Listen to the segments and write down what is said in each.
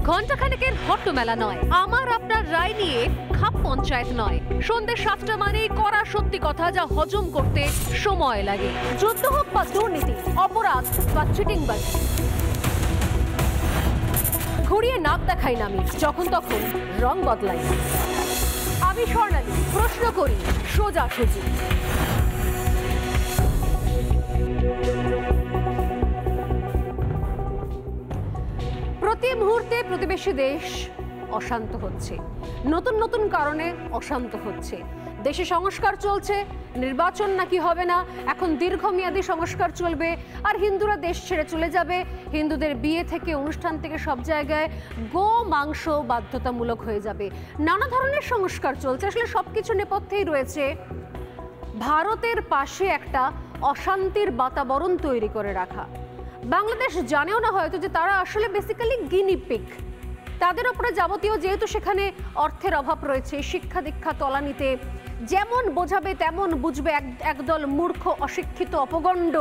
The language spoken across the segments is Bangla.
ঘণ্টাখানেকের হট্টমেলা নয়, আমার আপনার রায় নিয়ে খাপ পঞ্চায়েত নয়। সন্ধ্যে 7টা মানেই করা সত্যি কথা, যা হজম করতে সময় লাগে। যুদ্ধ হোক বা দুর্নীতি, অপরাধ বা চিটিংবাজি, ঘুরিয়ে নাক দেখাই না আমি, যখন তখন রং বদলাই। আমি স্বর্ণালী, প্রশ্ন করি সোজাসুজি। প্রতি মুহূর্তে প্রতিবেশী দেশ অশান্ত হচ্ছে, নতুন নতুন কারণে অশান্ত হচ্ছে। দেশে সংস্কার চলছে, নির্বাচন নাকি হবে না, এখন দীর্ঘমেয়াদী সংস্কার চলবে, আর হিন্দুরা দেশ ছেড়ে চলে যাবে। হিন্দুদের বিয়ে থেকে অনুষ্ঠান থেকে সব জায়গায় গো মাংস বাধ্যতামূলক হয়ে যাবে। নানা ধরনের সংস্কার চলছে, আসলে সবকিছু নেপথ্যেই রয়েছে ভারতের পাশে একটা অশান্তির বাতাবরণ তৈরি করে রাখা। বাংলাদেশ জানেও না হয়তো যে তারা আসলে বেসিক্যালি গিনিপিগ। তাদের ওপরে যাবতীয়, যেহেতু সেখানে অর্থের অভাব রয়েছে, শিক্ষা দীক্ষা তলানিতে যেমন বোঝাবে তেমন বুঝবে একদল মূর্খ অশিক্ষিত অপগণ্ড,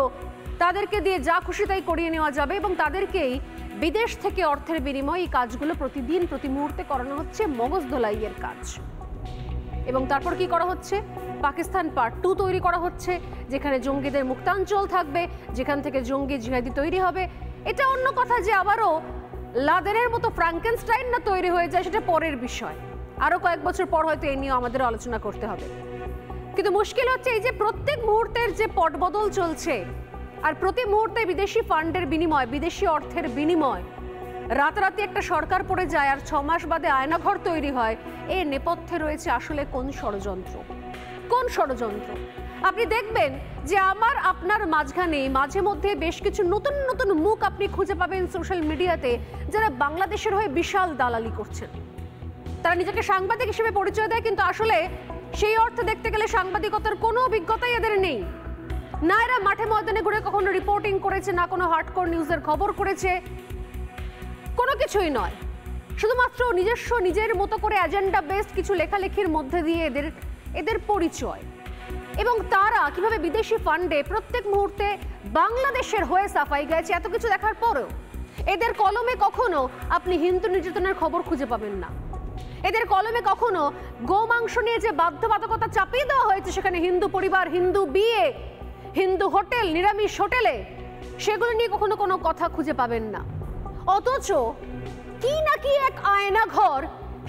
তাদেরকে দিয়ে যা খুশি তাই করিয়ে নেওয়া যাবে এবং তাদেরকেই বিদেশ থেকে অর্থের বিনিময়ে এই কাজগুলো প্রতিদিন প্রতি মুহূর্তে করানো হচ্ছে, মগজ ধোলাইয়ের কাজ। এবং তারপর কি করা হচ্ছে? পাকিস্তান পার্ট 2 তৈরি করা হচ্ছে, যেখানে জঙ্গিদের মুক্তাঞ্চল থাকবে, যেখান থেকে জঙ্গি জিহাদি তৈরি হবে। এটা অন্য কথা যে আবারও লাদেনের মতো ফ্রাঙ্কেনস্টাইন না তৈরি হয়ে যায়, সেটা পরের বিষয়। আরো কয়েক বছর পর হয়তো এই নিয়ে আমাদের আলোচনা করতে হবে। কিন্তু মুশকিল হচ্ছে এই যে প্রত্যেক মুহূর্তের যে পটবদল চলছে, আর প্রতি মুহূর্তে বিদেশি ফান্ডের বিনিময়, বিদেশি অর্থের বিনিময়, রাতারাতি একটা সরকার পড়ে যায় আর 6 মাস বাদে আয়নাঘর তৈরি হয়। এর নেপথ্যে রয়েছে আসলে কোন ষড়যন্ত্র? কোন ষড়যন্ত্র? আপনি দেখবেন যে আমার আপনার মাঝখানে মাঝে মধ্যে বেশ কিছু নতুন নতুন মুখ আপনি খুঁজে পাবেন সোশ্যাল মিডিয়াতে, যারা বাংলাদেশের হয়ে বিশাল দালালি করছেন। তারা নিজেকে সাংবাদিক হিসেবে পরিচয় দেয়, কিন্তু আসলে সেই অর্থে দেখতে গেলে সাংবাদিকতার কোনো অভিজ্ঞতাই এদের নেই। না এরা মাঠে ময়দানে ঘুরে কখনো রিপোর্টিং করেছে, না কোনো হার্ডকোর নিউজের খবর করেছে, কোনো কিছুই নয়। শুধুমাত্র নিজস্ব নিজের মতো করে এজেন্ডা বেসড কিছু লেখালেখির মধ্যে দিয়ে এদের পরিচয়। এবং তারা কিভাবে বিদেশি ফান্ডে প্রত্যেক মুহূর্তে বাংলাদেশের হয়ে সাফাই গাইছে, এত কিছু দেখার পরেও এদের কলমে কখনো আপনি হিন্দু নির্যাতনের খবর খুঁজে পাবেন না। এদের কলমে কখনো গোমাংস নিয়ে যে বাধ্যবাধকতা চাপিয়ে দেওয়া হয়েছে, সেখানে হিন্দু পরিবার, হিন্দু বিয়ে, হিন্দু হোটেল, নিরামিষ হোটেলে, সেগুলো নিয়ে কখনো কোনো কথা খুঁজে পাবেন না। অথচ কি নাকি এক আয়না ঘর,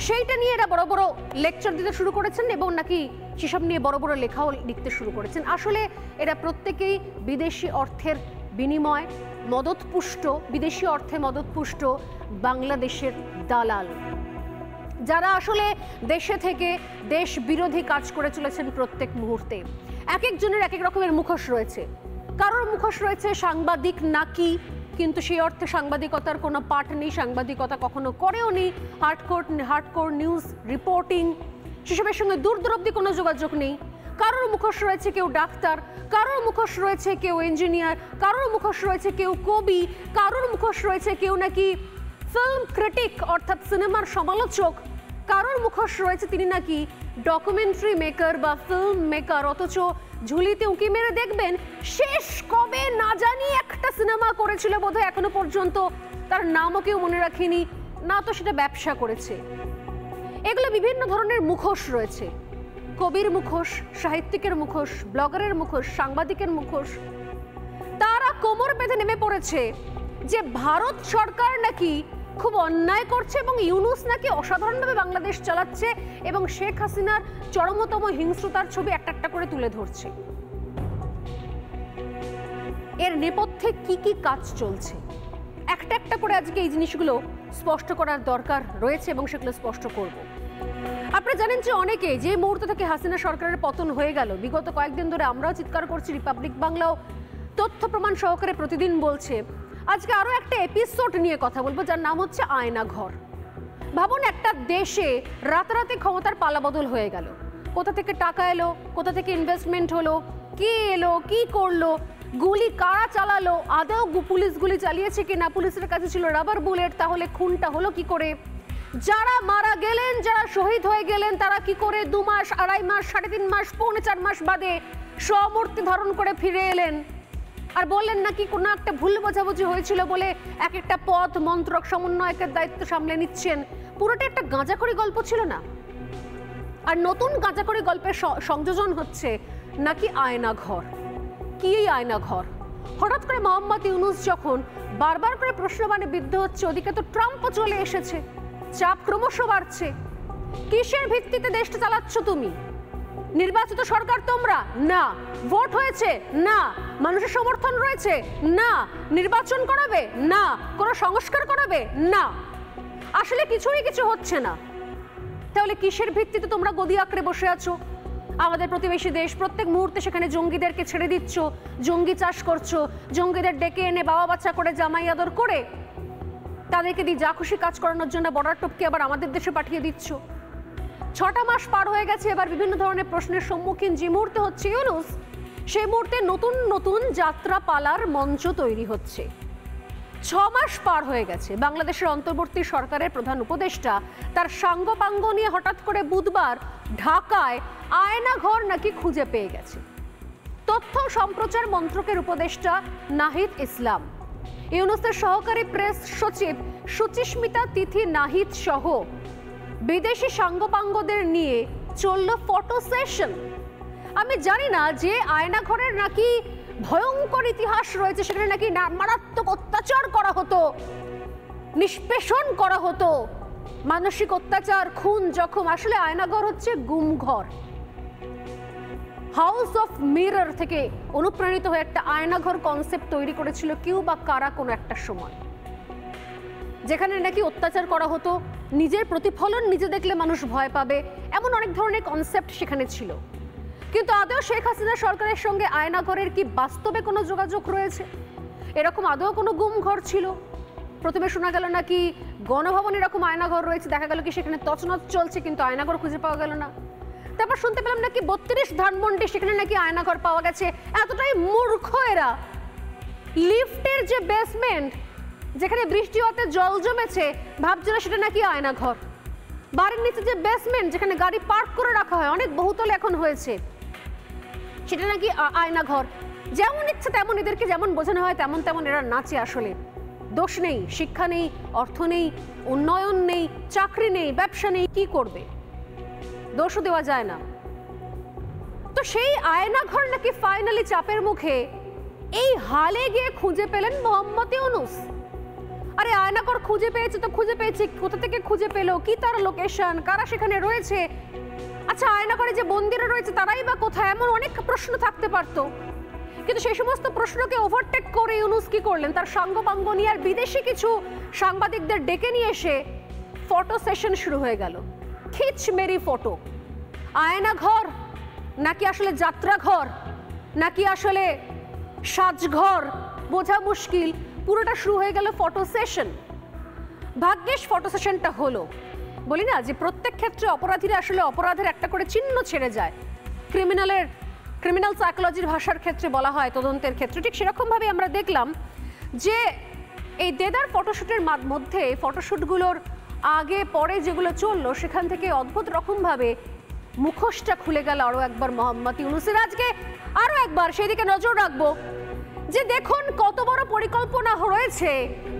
সেইটা নিয়ে এরা বড় বড় লেকচার দিতে শুরু করেছেন এবং নাকি সেসব নিয়ে বড় বড় লেখাও লিখতে শুরু করেছেন। আসলে এরা প্রত্যেকেই বিদেশি অর্থের বিনিময় মদতপুষ্ট, বিদেশি অর্থে মদতপুষ্ট বাংলাদেশের দালাল, যারা আসলে দেশে থেকে দেশ বিরোধী কাজ করে চলেছেন প্রত্যেক মুহূর্তে। এক একজনের এক এক রকমের মুখোশ রয়েছে। কারোর মুখোশ রয়েছে সাংবাদিক নাকি, কিন্তু সেই অর্থে সাংবাদিকতার কোনো পাঠ নেই, সাংবাদিকতা কখনো করেও নি, হার্ডকোর নিউজ রিপোর্টিং সেসবের সঙ্গে দূর অবধি কোনো যোগাযোগ নেই। কারোর মুখোশ রয়েছে কেউ ডাক্তার, কারোর মুখোশ রয়েছে কেউ ইঞ্জিনিয়ার, কারোর মুখোশ রয়েছে কেউ কবি, কারোর মুখোশ রয়েছে কেউ নাকি ফিল্ম ক্রিটিক অর্থাৎ সিনেমার সমালোচক, কারোর মুখোশ রয়েছে তিনি নাকি ডকুমেন্টারি মেকার বা ফিল্ম মেকার। অথচ ঝুলিতে উঁকি মেরে দেখবেন শেষ কবে না জানি একটা সিনেমা করেছিল বোধহয়, এখনো পর্যন্ত তার নামও কেউ মনে রাখেনি, না তো সেটা ব্যবসা করেছে। এগুলো বিভিন্ন ধরনের মুখোশ রয়েছে, কবির মুখোশ, সাহিত্যিকের মুখোশ, ব্লগারের মুখোশ, সাংবাদিকের মুখোশ। তারা কোমর বেঁধে নেমে পড়েছে যে ভারত সরকার নাকি খুব অন্যায় করছে এবং ইউনূস নাকি অসাধারণভাবে বাংলাদেশ চালাচ্ছে এবং শেখ হাসিনার চরমতম হিংস্রতার ছবি একটা একটা করে তুলে ধরছে। এর নেপথ্যে কি কি কাজ চলছে একটা একটা করে আজকে এই জিনিসগুলো স্পষ্ট করার দরকার রয়েছে এবং সেগুলো স্পষ্ট করব। আপনারা জানেন যে অনেকে যে মুহূর্ত থেকে হাসিনা সরকারের পতন হয়ে গেল, বিগত কয়েকদিন ধরে আমরাও চিৎকার করছি, রিপাবলিক বাংলাও তথ্য প্রমাণ সহকারে প্রতিদিন বলছে। আজকে আরো একটা এপিসোড নিয়ে কথা বলবো, যার নাম হচ্ছে আয়না ঘর। ভাবুন, একটা দেশে রাতারাতি ক্ষমতার পালাবদল হয়ে গেল। কোথা থেকে টাকা এলো, কোথা থেকে ইনভেস্টমেন্ট হলো, কে এলো, কি করলো, গুলি কারা চালালো, আদৌ পুলিশ গুলি চালিয়েছে কিনা, পুলিশের কাছে ছিল রাবার বুলেট, তাহলে খুনটা হলো কি করে, যারা মারা গেলেন, যারা শহীদ হয়ে গেলেন, তারা কি করে 2 মাস, 2.5 মাস, 3.5 মাস, 4.5 মাস বাদে স্বমূর্তি ধারণ করে ফিরে এলেন, আর বললেন নাকি কোনো একটা ভুল বোঝাবুঝি হয়েছিল বলে এক একটা পদ মন্ত্রক সমন্বয়কের দায়িত্ব সামলে নিচ্ছেন। পুরোটা একটা গাঁজাখড়ি গল্প ছিল না? আর নতুন গাঁজাখড়ি গল্পের সংযোজন হচ্ছে নাকি আয়নাঘর। কি এই আয়নাঘর? হঠাৎ করে মোহাম্মদ ইউনূস যখন বারবার করে প্রশ্নবাণে বিদ্ধ হচ্ছে, ওদিকে তো ট্রাম্পও চলে এসেছে, চাপ ক্রমশ বাড়ছে। কিসের ভিত্তিতে দেশটা চালাচ্ছ তুমি? নির্বাচিত সরকার তোমরা না, ভোট হয়েছে না, মানুষের সমর্থন রয়েছে না, নির্বাচন করাবে না, কোনো সংস্কার করাবে না, আসলে কিছুই কিছু হচ্ছে না। তাহলে কিসের ভিত্তিতে তোমরা গদি আঁকড়ে বসে আছো? আমাদের প্রতিবেশী দেশ, প্রত্যেক মুহূর্তে সেখানে জঙ্গিদেরকে ছেড়ে দিচ্ছ, জঙ্গি চাষ করছো, জঙ্গিদের ডেকে এনে বাবা বাচ্চা করে জামাই আদর করে তাদেরকে দিয়ে যা খুশি কাজ করানোর জন্য বর্ডার টপকে আবার আমাদের দেশে পাঠিয়ে দিচ্ছ। 6টা মাস পার হয়ে গেছে, এবার বিভিন্ন ধরনের প্রশ্নের সম্মুখীন যে মুহূর্তে হচ্ছে ইউনূস, সেই মুহূর্তে নতুন নতুন যাত্রা পালার মঞ্চ তৈরি হচ্ছে। 6 মাস পার হয়ে গেছে, বাংলাদেশের অন্তর্বর্তী সরকারের প্রধান উপদেষ্টা তার সাঙ্গপাঙ্গ নিয়ে হঠাৎ করে বুধবার ঢাকায় আয়নাঘর নাকি খুঁজে পেয়ে গেছে। তথ্য সম্প্রচার মন্ত্রকের উপদেষ্টা নাহিদ ইসলাম, ইউনূসের সহকারী প্রেস সচিব সুচিস্মিতা তিথি নাহিদ সহ বিদেশি সাঙ্গপাঙ্গদের নিয়ে চলল ফটো সেশন। আমি জানি না যে আয়নাঘরের নাকি ভয়ঙ্কর ইতিহাস রয়েছে, সেখানে নাকি মারাত্মক অত্যাচার করা হতো, নিষ্পেষণ করা হতো, মানসিক অত্যাচার, খুন, জখম। আসলে আয়নাঘর হচ্ছে গুমঘর। হাউস অফ মিরর থেকে অনুপ্রাণিত হয়ে একটা আয়নাঘর কনসেপ্ট তৈরি করেছিল কেউ বা কারা কোনো একটা সময়, যেখানে নাকি অত্যাচার করা হতো, নিজের প্রতিফলন নিজে দেখলে মানুষ ভয় পাবে, এমন অনেক ধরনের কনসেপ্ট সেখানে ছিল। কিন্তু আদৌ শেখ হাসিনা সরকারের সঙ্গে আয়নাঘরের কি বাস্তবে কোনো যোগাযোগ রয়েছে? এরকম আদৌ কোনো গুমঘর ছিল? প্রথমে শোনা গেল নাকি গণভবন এরকম আয়নাঘর রয়েছে, দেখা গেল কি সেখানে তছনছ চলছে, কিন্তু আয়নাঘর খুঁজে পাওয়া গেল না। তারপর শুনতে পেলাম নাকি 32 ধানমন্ডি, সেখানে নাকি আয়নাঘর পাওয়া গেছে। এতটাই মূর্খ এরা! লিফটের যে বেসমেন্ট, যেখানে বৃষ্টি হতে জল জমেছে, ভাবছিল সেটা নাকি আয়নাঘর। বাড়ির নিচে যে বেসমেন্ট, যেখানে গাড়ি পার্ক করে রাখা হয়, অনেক বহুতলে এখন হয়েছে, সেটা নাকি আয়নাঘর। যেমন ইচ্ছে তেমন এদেরকে যেমন বোঝানো হয় তেমন তেমন এরা নাচে। আসলে দোষ নেই, শিক্ষা নেই, অর্থ নেই, উন্নয়ন নেই, চাকরি নেই, ব্যবসা নেই, কি করবে? দোষও দেওয়া যায় না। তো সেই আয়নাঘর নাকি ফাইনালি চাপের মুখে এই হালে গিয়ে খুঁজে পেলেন মোহাম্মদ ইউনূস। আরে আয়নাঘর খুঁজে পেয়েছে তো খুঁজে পেয়েছে, কোথা থেকে খুঁজে পেলো, কি তার লোকেশন, কারা সেখানে রয়েছে, আচ্ছা আয়নাঘরে যে বন্দীরা রয়েছে তারাই বা কোথায়, এমন অনেক প্রশ্ন থাকতে পারত। কিন্তু সেই সমস্ত প্রশ্নকে ওভারটেক করে ইউনূস কি করলেন, তার সাঙ্গপাঙ্গ নিয়ে আর বিদেশি কিছু সাংবাদিকদের ডেকে নিয়ে এসে ফটো সেশন শুরু হয়ে গেল। খিচ মেরি ফটো। আয়নাঘর নাকি আসলে যাত্রাঘর, নাকি আসলে সাজঘর বোঝা মুশকিল। পুরোটা শুরু হয়ে গেল ফটো সেশন। ভাগ্যেশ ফটো সেশনটা হলো। বলি না যে প্রত্যেক ক্ষেত্রে অপরাধীরা আসলে অপরাধের একটা করে চিহ্ন ছেড়ে যায়। ক্রিমিনাল সাইকোলজির ভাষার ক্ষেত্রে বলা হয় তদন্তের ক্ষেত্রে, ঠিক সেরকমভাবে আমরা দেখলাম যে এই দেদার ফটোশ্যুটের মধ্যে ফটোশ্যুটগুলোর আগে পরে যেগুলো চললো, সেখান থেকে অদ্ভুত রকমভাবে মুখোশটা খুলে গেল আরও একবার মোহাম্মদ ইউনূসের। আজকে আরও একবার সেদিকে নজর রাখবো যে দেখুন কত বড় পরিকল্পনা রয়েছে,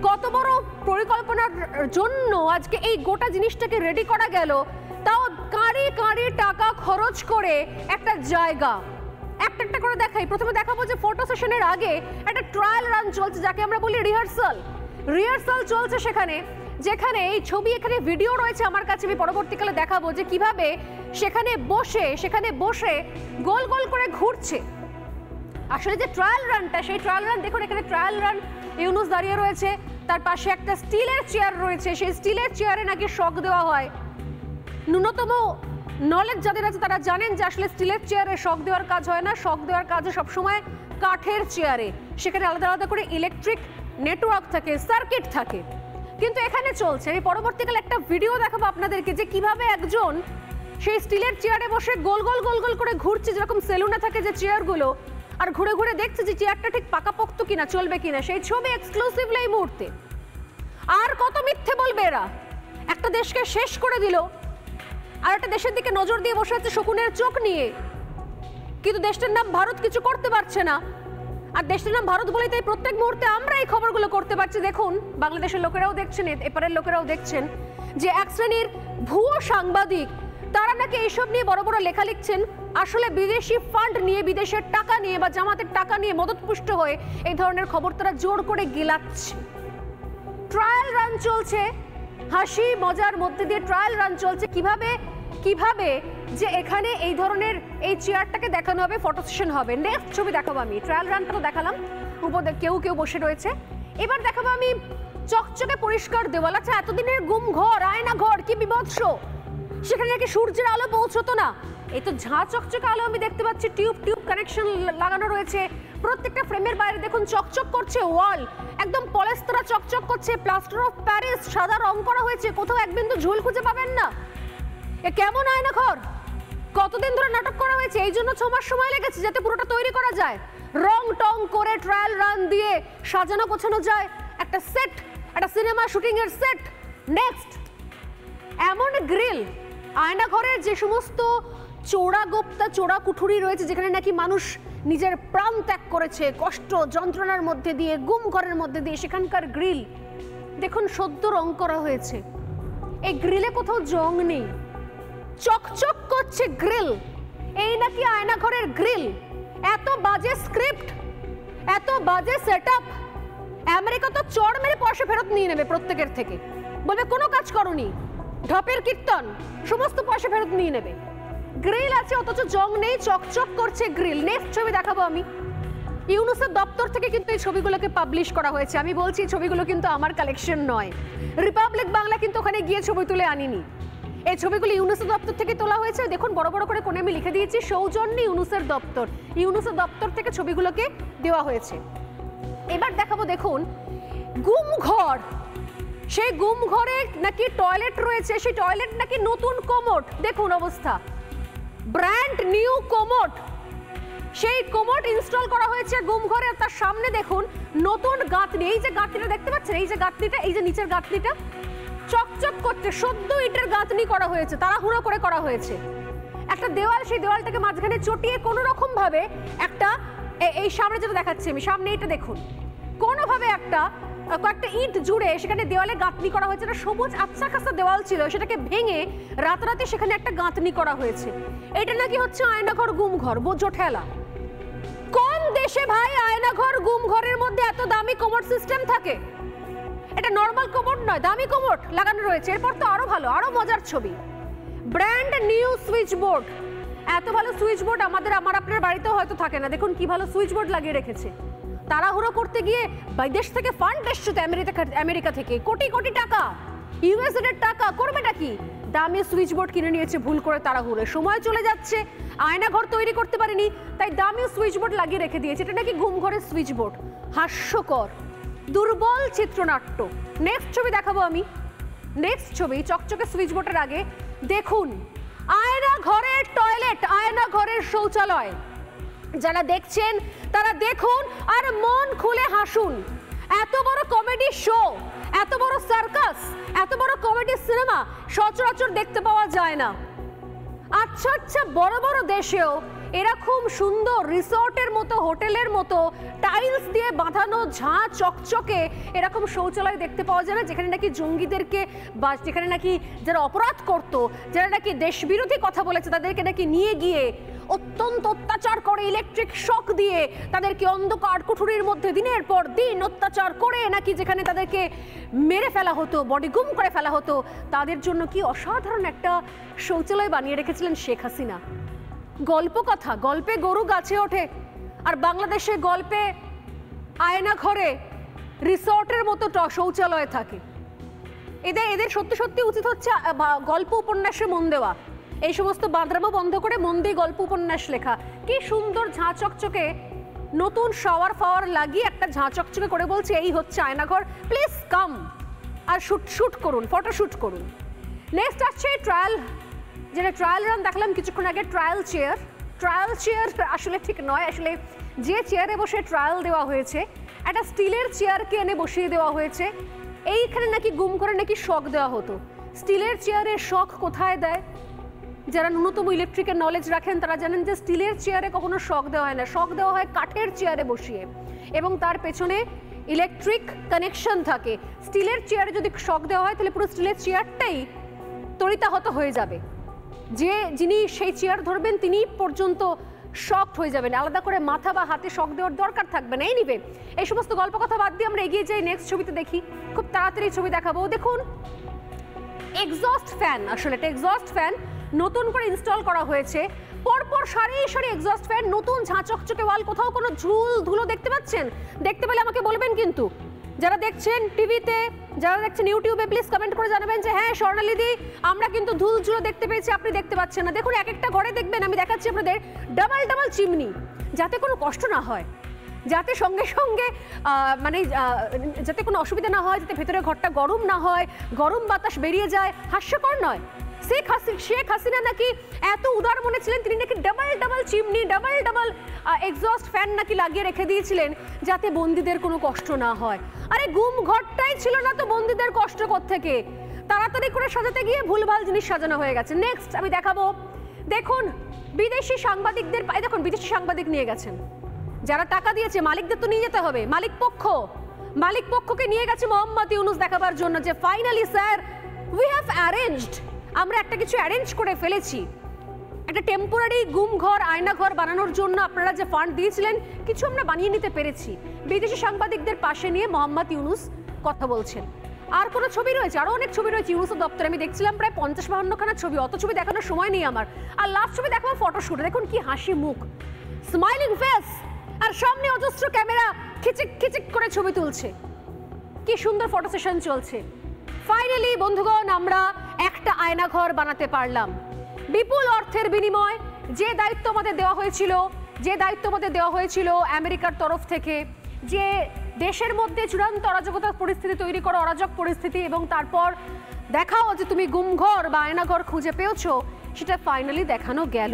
কত বড় পরিকল্পনার জন্য আজকে এই গোটা জিনিসটাকে রেডি করা গেল, তাও কাঁড়ি কাঁড়ি টাকা খরচ করে একটা জায়গা। একটা একটা করে দেখাই। প্রথমে দেখাবো যে ফটো সেশনের আগে একটা ট্রায়াল রান চলছে, যাকে আমরা বলি রিহার্সাল চলছে সেখানে, যেখানে এই ছবি, এখানে ভিডিও রয়েছে আমার কাছে, আমি পরবর্তীকালে দেখাবো যে কিভাবে সেখানে বসে গোল গোল করে ঘুরছে। আসলে যে ট্রায়াল রানটা, সেই ট্রায়াল রান দেখুন, এখানে ট্রায়াল রান ইউনূস দাঁড়িয়ে রয়েছে, তার পাশে একটা স্টিলের চেয়ার রয়েছে, সেই স্টিলের চেয়ারে নাকি শক দেওয়া হয়। ন্যূনতম নলেজ যাদের আছে তারা জানেন যে আসলে স্টিলের চেয়ারে শক দেওয়ার কাজ হয় না, শক দেওয়ার কাজ সবসময় কাঠের চেয়ারে, সেখানে আলাদা আলাদা করে ইলেকট্রিক নেটওয়ার্ক থাকে, সার্কিট থাকে। কিন্তু এখানে চলছে, আমি পরবর্তীকালে একটা ভিডিও দেখাবো আপনাদেরকে যে কিভাবে একজন সেই স্টিলের চেয়ারে বসে গোল গোল গোল গোল করে ঘুরছে, যেরকম সেলুনে থাকে যে চেয়ারগুলো, আর ঘুরে ঘুরে দেখছে যে চেয়ারটা ঠিক পাকাপোক্ত কিনা, চলবে কিনা। সেই ছবি এক্সক্লুসিভলি এই মুহূর্তে। আর কত মিথ্যে বলবে এরা? একটা দেশকে শেষ করে দিল, আর একটা দেশের দিকে নজর দিয়ে বসে আছে শকুনের চোখ নিয়ে, কিন্তু দেশটার নাম ভারত কিছু করতে পারছে না। আর দেশটির নাম ভারত বলেই তাই প্রত্যেক মুহূর্তে আমরা এই খবরগুলো করতে পারছি। দেখুন, বাংলাদেশের লোকেরাও দেখছেন, এপারের লোকেরাও দেখছেন যে এক শ্রেণীর ভুয়ো সাংবাদিক তারা নাকি এইসব নিয়ে বড় বড় লেখা লিখছেন। আসলে বিদেশি ফান্ড নিয়ে, বিদেশের টাকা নিয়ে বা জামাতের টাকা নিয়ে মদতপুষ্ট হয়ে এই ধরনের খবর তারা জোর করে গিলাচ্ছে। ট্রায়াল রান চলছে, হাসি মজার মধ্যে দিয়ে ট্রায়াল রান চলছে। কিভাবে যে এখানে এই ধরনের এই চেয়ারটাকে দেখানো হবে, ফটো সেশন হবে। নেক্সট ছবি দেখাবো আমি, ট্রায়াল রানটা তো দেখালাম, উপরে কেউ বসে রয়েছে। এবার দেখাবো আমি চকচকে পরিষ্কার দেওয়াল। আচ্ছা, এতদিনের গুম ঘর, আয়না ঘর, কি বিভৎস! সেখানে নাকি সূর্যের আলো পৌঁছতো না, এই তো ঝাঁ চকচকে আলো আমি দেখতে পাচ্ছি। টিউব কানেকশন লাগানো রয়েছে প্রত্যেকটা ফ্রেমের বাইরে। দেখুন চকচক করছে ওয়াল, একদম পলেস্তরা চকচক করছে। প্লাস্টার অফ প্যারিস সাদা রং করা হয়েছে, কোথাও এক বিন্দু ঝুল খুঁজে পাবেন না। এ কেমন আয়না ঘর! কতদিন ধরে নাটক করা হয়েছে, এই জন্য 6 মাস সময় লেগেছে যাতে পুরোটা তৈরি করা যায়। রং টং করে ট্রায়াল রান দিয়ে সাজানো গোছানো যায় একটা সেট, একটা সিনেমা শুটিং এর সেট। নেক্সট, এমন গ্রিল আয়না ঘরের যে সমস্ত চোরা গোপ্তা, চোরা কুঠুরি রয়েছে, যেখানে নাকি মানুষ নিজের প্রাণ ত্যাগ করেছে কষ্ট যন্ত্রণার মধ্যে দিয়ে, গুম ঘরের মধ্যে দিয়ে, সেখানকার গ্রিল দেখুন সদ্য রং করা হয়েছে। এই গ্রিলে কোথাও জং নেই, চকচক করছে গ্রিল। এই নাকি আয়না ঘরের গ্রিল। এত বাজে স্ক্রিপ্ট, এত বাজে সেটআপ। আমেরিকা তো চড় মেরে পয়সা ফেরত নিয়ে নেবে প্রত্যেকের থেকে, বলবে কোনো কাজ করনি, ঢপের কীর্তন, সমস্ত পয়সা ফেরত নিয়ে নেবে। গ্রিল আছে অথচ জং নেই, চকচক করছে গ্রিল। নেক্সট ছবি দেখাবো আমি। ইউনুসের দপ্তর থেকে কিন্তু এই ছবিগুলোকে পাবলিশ করা হয়েছে। আমি বলছি ছবিগুলো কিন্তু আমার কালেকশন নয়, রিপাবলিক বাংলা কিন্তু ওখানে গিয়ে ছবি তুলে আনিনি। এই ছবিগুলো ইউনুসের দপ্তর থেকে তোলা হয়েছে। দেখুন বড় বড় করে কোণে আমি লিখে দিয়েছি, সৌজন্য ইউনুসের দপ্তর। ইউনুসের দপ্তর থেকে ছবিগুলোকে দেওয়া হয়েছে। এবার দেখাবো, দেখুন গুম ঘর। সেই গুম ঘরে নাকি টয়লেট রয়েছে, সেই টয়লেট নাকি নতুন কোমোড। দেখুন অবস্থা, ব্র্যান্ড নিউ কোমোড। সেই কোমোড ইনস্টল করা হয়েছে গুম ঘরে। তার সামনে দেখুন নতুন গাঁথনি। এই যে গাঁথনিটা দেখতে পাচ্ছেন, এই যে গাঁথনিটা, এই যে নিচের গাঁথনিটা চকচক করছে, সদ্য ইটের গাঁথনি করা হয়েছে, তাড়াহুড়ো করে করা হয়েছে। একটা দেওয়াল, সেই দেওয়ালটাকে মাঝখানে চটিয়ে কোনো রকম ভাবে একটা, এই সামনে যেটা দেখাচ্ছি আমি, সামনে এটা দেখুন, কোনোভাবে কয়েকটা ইট জুড়ে সেখানে দেওয়ালে গাঁথনি করা হয়েছে। একটা সবুজ আচ্ছা খাসা দেওয়াল ছিল, সেটাকে ভেঙে রাতারাতি সেখানে একটা গাঁথনি করা হয়েছে। এটা নাকি হচ্ছে আয়নাঘর গুম ঘর। বোঝো ঠেলা! কোন দেশে ভাই আয়নাঘর গুম ঘরের মধ্যে এত দামি কোমোড সিস্টেম থাকে? এটা নর্মাল কোমোড নয়, দামি কোমোড লাগানো রয়েছে। এরপর তো আরো ভালো, আরো মজার ছবি, ব্র্যান্ড নিউ সুইচ বোর্ড। এত ভালো সুইচ বোর্ড আমার আপনার বাড়িতেও হয়তো থাকে না। দেখুন কি ভালো সুইচ বোর্ড লাগিয়ে রেখেছে। তাড়াহুড়ো করতে গিয়ে বিদেশ থেকে ফান্ড এসছে তো, আমেরিকা থেকে কোটি কোটি টাকা, ইউএসএ এর টাকা, করবেটা কি? দামি সুইচ বোর্ড কিনে নিয়েছে ভুল করে, তাড়াহুড়ো, সময় চলে যাচ্ছে, আয়না ঘর তৈরি করতে পারেনি, তাই দামি সুইচ বোর্ড লাগিয়ে রেখে দিয়েছে। এটা নাকি ঘুম ঘরের সুইচ বোর্ড। হাস্যকর, দুর্বল চিত্রনাট্য। নেক্সট ছবি দেখাবো আমি। নেক্সট ছবি, চকচকে সুইচ বোর্ডের আগে দেখুন আয়না ঘরের টয়লেট, আয়না ঘরের শৌচালয়। যারা দেখছেন তারা দেখুন আর মন খুলে হাসুন। এত বড় কমেডি শো, এত বড় সার্কাস, এত বড় কমেডি সিনেমা সচরাচর দেখতে পাওয়া যায় না। আচ্ছা আচ্ছা, বড় বড় দেশেও এরকম সুন্দর রিসর্টের মতো, হোটেলের মতো টাইলস দিয়ে বাঁধানো ঝাঁ চকচকে এরকম শৌচালয় দেখতে পাওয়া যায় না, যেখানে নাকি জঙ্গিদেরকে বা যেখানে নাকি যারা অপরাধ করতো, যারা নাকি দেশবিরোধী কথা বলেছে, তাদেরকে নাকি নিয়ে গিয়ে অত্যন্ত অত্যাচার করে, ইলেকট্রিক শক দিয়ে তাদেরকে অন্ধকার কুঠুরির মধ্যে দিনের পর দিন অত্যাচার করে নাকি যেখানে তাদেরকে মেরে ফেলা হতো, বডি গুম করে ফেলা হতো। তাদের জন্য কি অসাধারণ একটা শৌচালয় বানিয়ে রেখেছিলেন শেখ হাসিনা। গল্প কথা, গল্পে গরু গাছে ওঠে, আর বাংলাদেশে গল্পে আয়না ঘরে রিসর্টের মতো শৌচালয় থাকে। এদের সত্যি সত্যি উচিত হচ্ছে গল্প উপন্যাসে মন দেওয়া, এই সমস্ত বাঁদরামো বন্ধ করে মন দিয়ে গল্প উপন্যাস লেখা। কি সুন্দর ঝাঁ চকচকে নতুন শাওয়ার ফাওয়ার লাগিয়ে একটা ঝাঁ চকচকে করে বলছে এই হচ্ছে Aynaghor, please come R shoot করুন, ফটো শুট করুন। নেক্সট আসছে ট্রায়াল, যেটা ট্রায়াল রান দেখলাম কিছুক্ষণ আগে। ট্রায়াল চেয়ার আসলে ঠিক নয়, আসলে যে চেয়ারে বসে ট্রায়াল দেওয়া হয়েছে একটা স্টিলের চেয়ারকে এনে বসিয়ে দেওয়া হয়েছে। এইখানে নাকি গুম করে নাকি শক দেওয়া হতো। স্টিলের চেয়ারের শক কোথায় দেয়? যারা ন্যূনতম ইলেকট্রিকের নলেজ রাখেন তারা জানেন যে স্টিলের চেয়ারে কখনো শক দেওয়া হয় না, শক দেওয়া হয় কাঠের চেয়ারে বসিয়ে, এবং তার পেছনে ইলেকট্রিক কানেকশন থাকে। স্টিলের চেয়ারে যদি শক দেওয়া হয় তাহলে পুরো স্টিলের চেয়ারটাই তড়িতাহত হয়ে যাবে, যিনি সেই চেয়ার ধরবেন তিনি পর্যন্ত শকড হয়ে যাবেন, আলাদা করে মাথা বা হাতে শক দেওয়ার দরকার থাকবে না। নিবে এই সমস্ত গল্প কথা বাদ দিয়ে আমরা এগিয়ে যাই, নেক্সট ছবিতে দেখি, খুব তাড়াতাড়ি ছবি দেখাবো। দেখুন এক্সস্ট ফ্যান, আসলে এটা এক্সস্ট ফ্যান নতুন করে ইনস্টল করা হয়েছে, পরপর সারি সারি এক্সস্ট ফ্যান, নতুন ঝাঁচকচকে ওয়াল, কোথাও কোনো ঝুল ধুলো দেখতে পাচ্ছেন? দেখতে পেলে আমাকে বলবেন কিন্তু, যারা দেখছেন টিভিতে, যারা দেখছেন ইউটিউবে, প্লিজ কমেন্ট করে জানাবেন যে হ্যাঁ স্বর্ণালীদি আমরা কিন্তু ধুল ঝুলো দেখতে পেয়েছি, আপনি দেখতে পাচ্ছেন না। দেখুন এক একটা ঘরে দেখবেন, আমি দেখাচ্ছি আপনাদের, ডাবল ডাবল চিমনি, যাতে কোনো কষ্ট না হয়, যাতে সঙ্গে সঙ্গে মানে যাতে কোনো অসুবিধা না হয়, যাতে ভেতরে ঘরটা গরম না হয়, গরম বাতাস বেরিয়ে যায়। হাস্যকর নয়? শেখ হাসিনা নাকি এত উদার মনে ছিলেন, তিনি নাকি double double chimney, double double exhaust fan নাকি লাগিয়ে রেখে দিয়েছিলেন যাতে বন্দীদের কোনো কষ্ট না হয়। আরে গুম ঘরটাই ছিল না তো বন্দীদের কষ্ট কোত্থেকে? তাড়াতাড়ি করে সাজাতে গিয়ে ভুলভাল জিনিস সাজানো হয়ে গেছে। নেক্সট আমি দেখাবো, দেখুন বিদেশি সাংবাদিকদের, দেখুন বিদেশি সাংবাদিক নিয়ে গেছেন, যারা টাকা দিয়েছে মালিকদের তো নিয়ে যেতে হবে, মালিক পক্ষকে নিয়ে গেছে মোহাম্মদ ইউনূস দেখাবার জন্য যে finally sir we have arranged, আমরা একটা কিছু অ্যারেঞ্জ করে ফেলেছি, একটা টেম্পোরারি গুম ঘর, আয়না ঘর বানানোর জন্য আপনারা যে ফান্ড দিয়েছিলেন কিছু আমরা বানিয়ে নিতে পেরেছি। বিদেশি সাংবাদিকদের পাশে নিয়ে মোহাম্মদ ইউনূস কথা বলছেন। আর কোনো ছবি রয়েছে? আরো অনেক ছবি রয়েছে ইউনূসের দপ্তরে, আমি দেখছিলাম প্রায় 50-52 খানা ছবি, অত ছবি দেখানোর সময় নেই আমার। আর লাস্ট ছবি দেখাবো ফটোশুট, দেখুন কি হাসি মুখ, স্মাইলিং ফেস, আর সামনে অজস্র ক্যামেরা খিচিক খিচিক করে ছবি তুলছে, কি সুন্দর ফটো সেশন চলছে। ফাইনালি বন্ধুগণ আমরা একটা আয়নাঘর বানাতে পারলাম বিপুল অর্থের বিনিময়। যে দায়িত্ব আমাদের দেওয়া হয়েছিল আমেরিকার তরফ থেকে, যে দেশের মধ্যে চূড়ান্ত অরাজকতার পরিস্থিতি তৈরি করা, অরাজক পরিস্থিতি, এবং তারপর দেখাও যে তুমি গুমঘর বা আয়নাঘর খুঁজে পেয়েছো, সেটা ফাইনালি দেখানো গেল।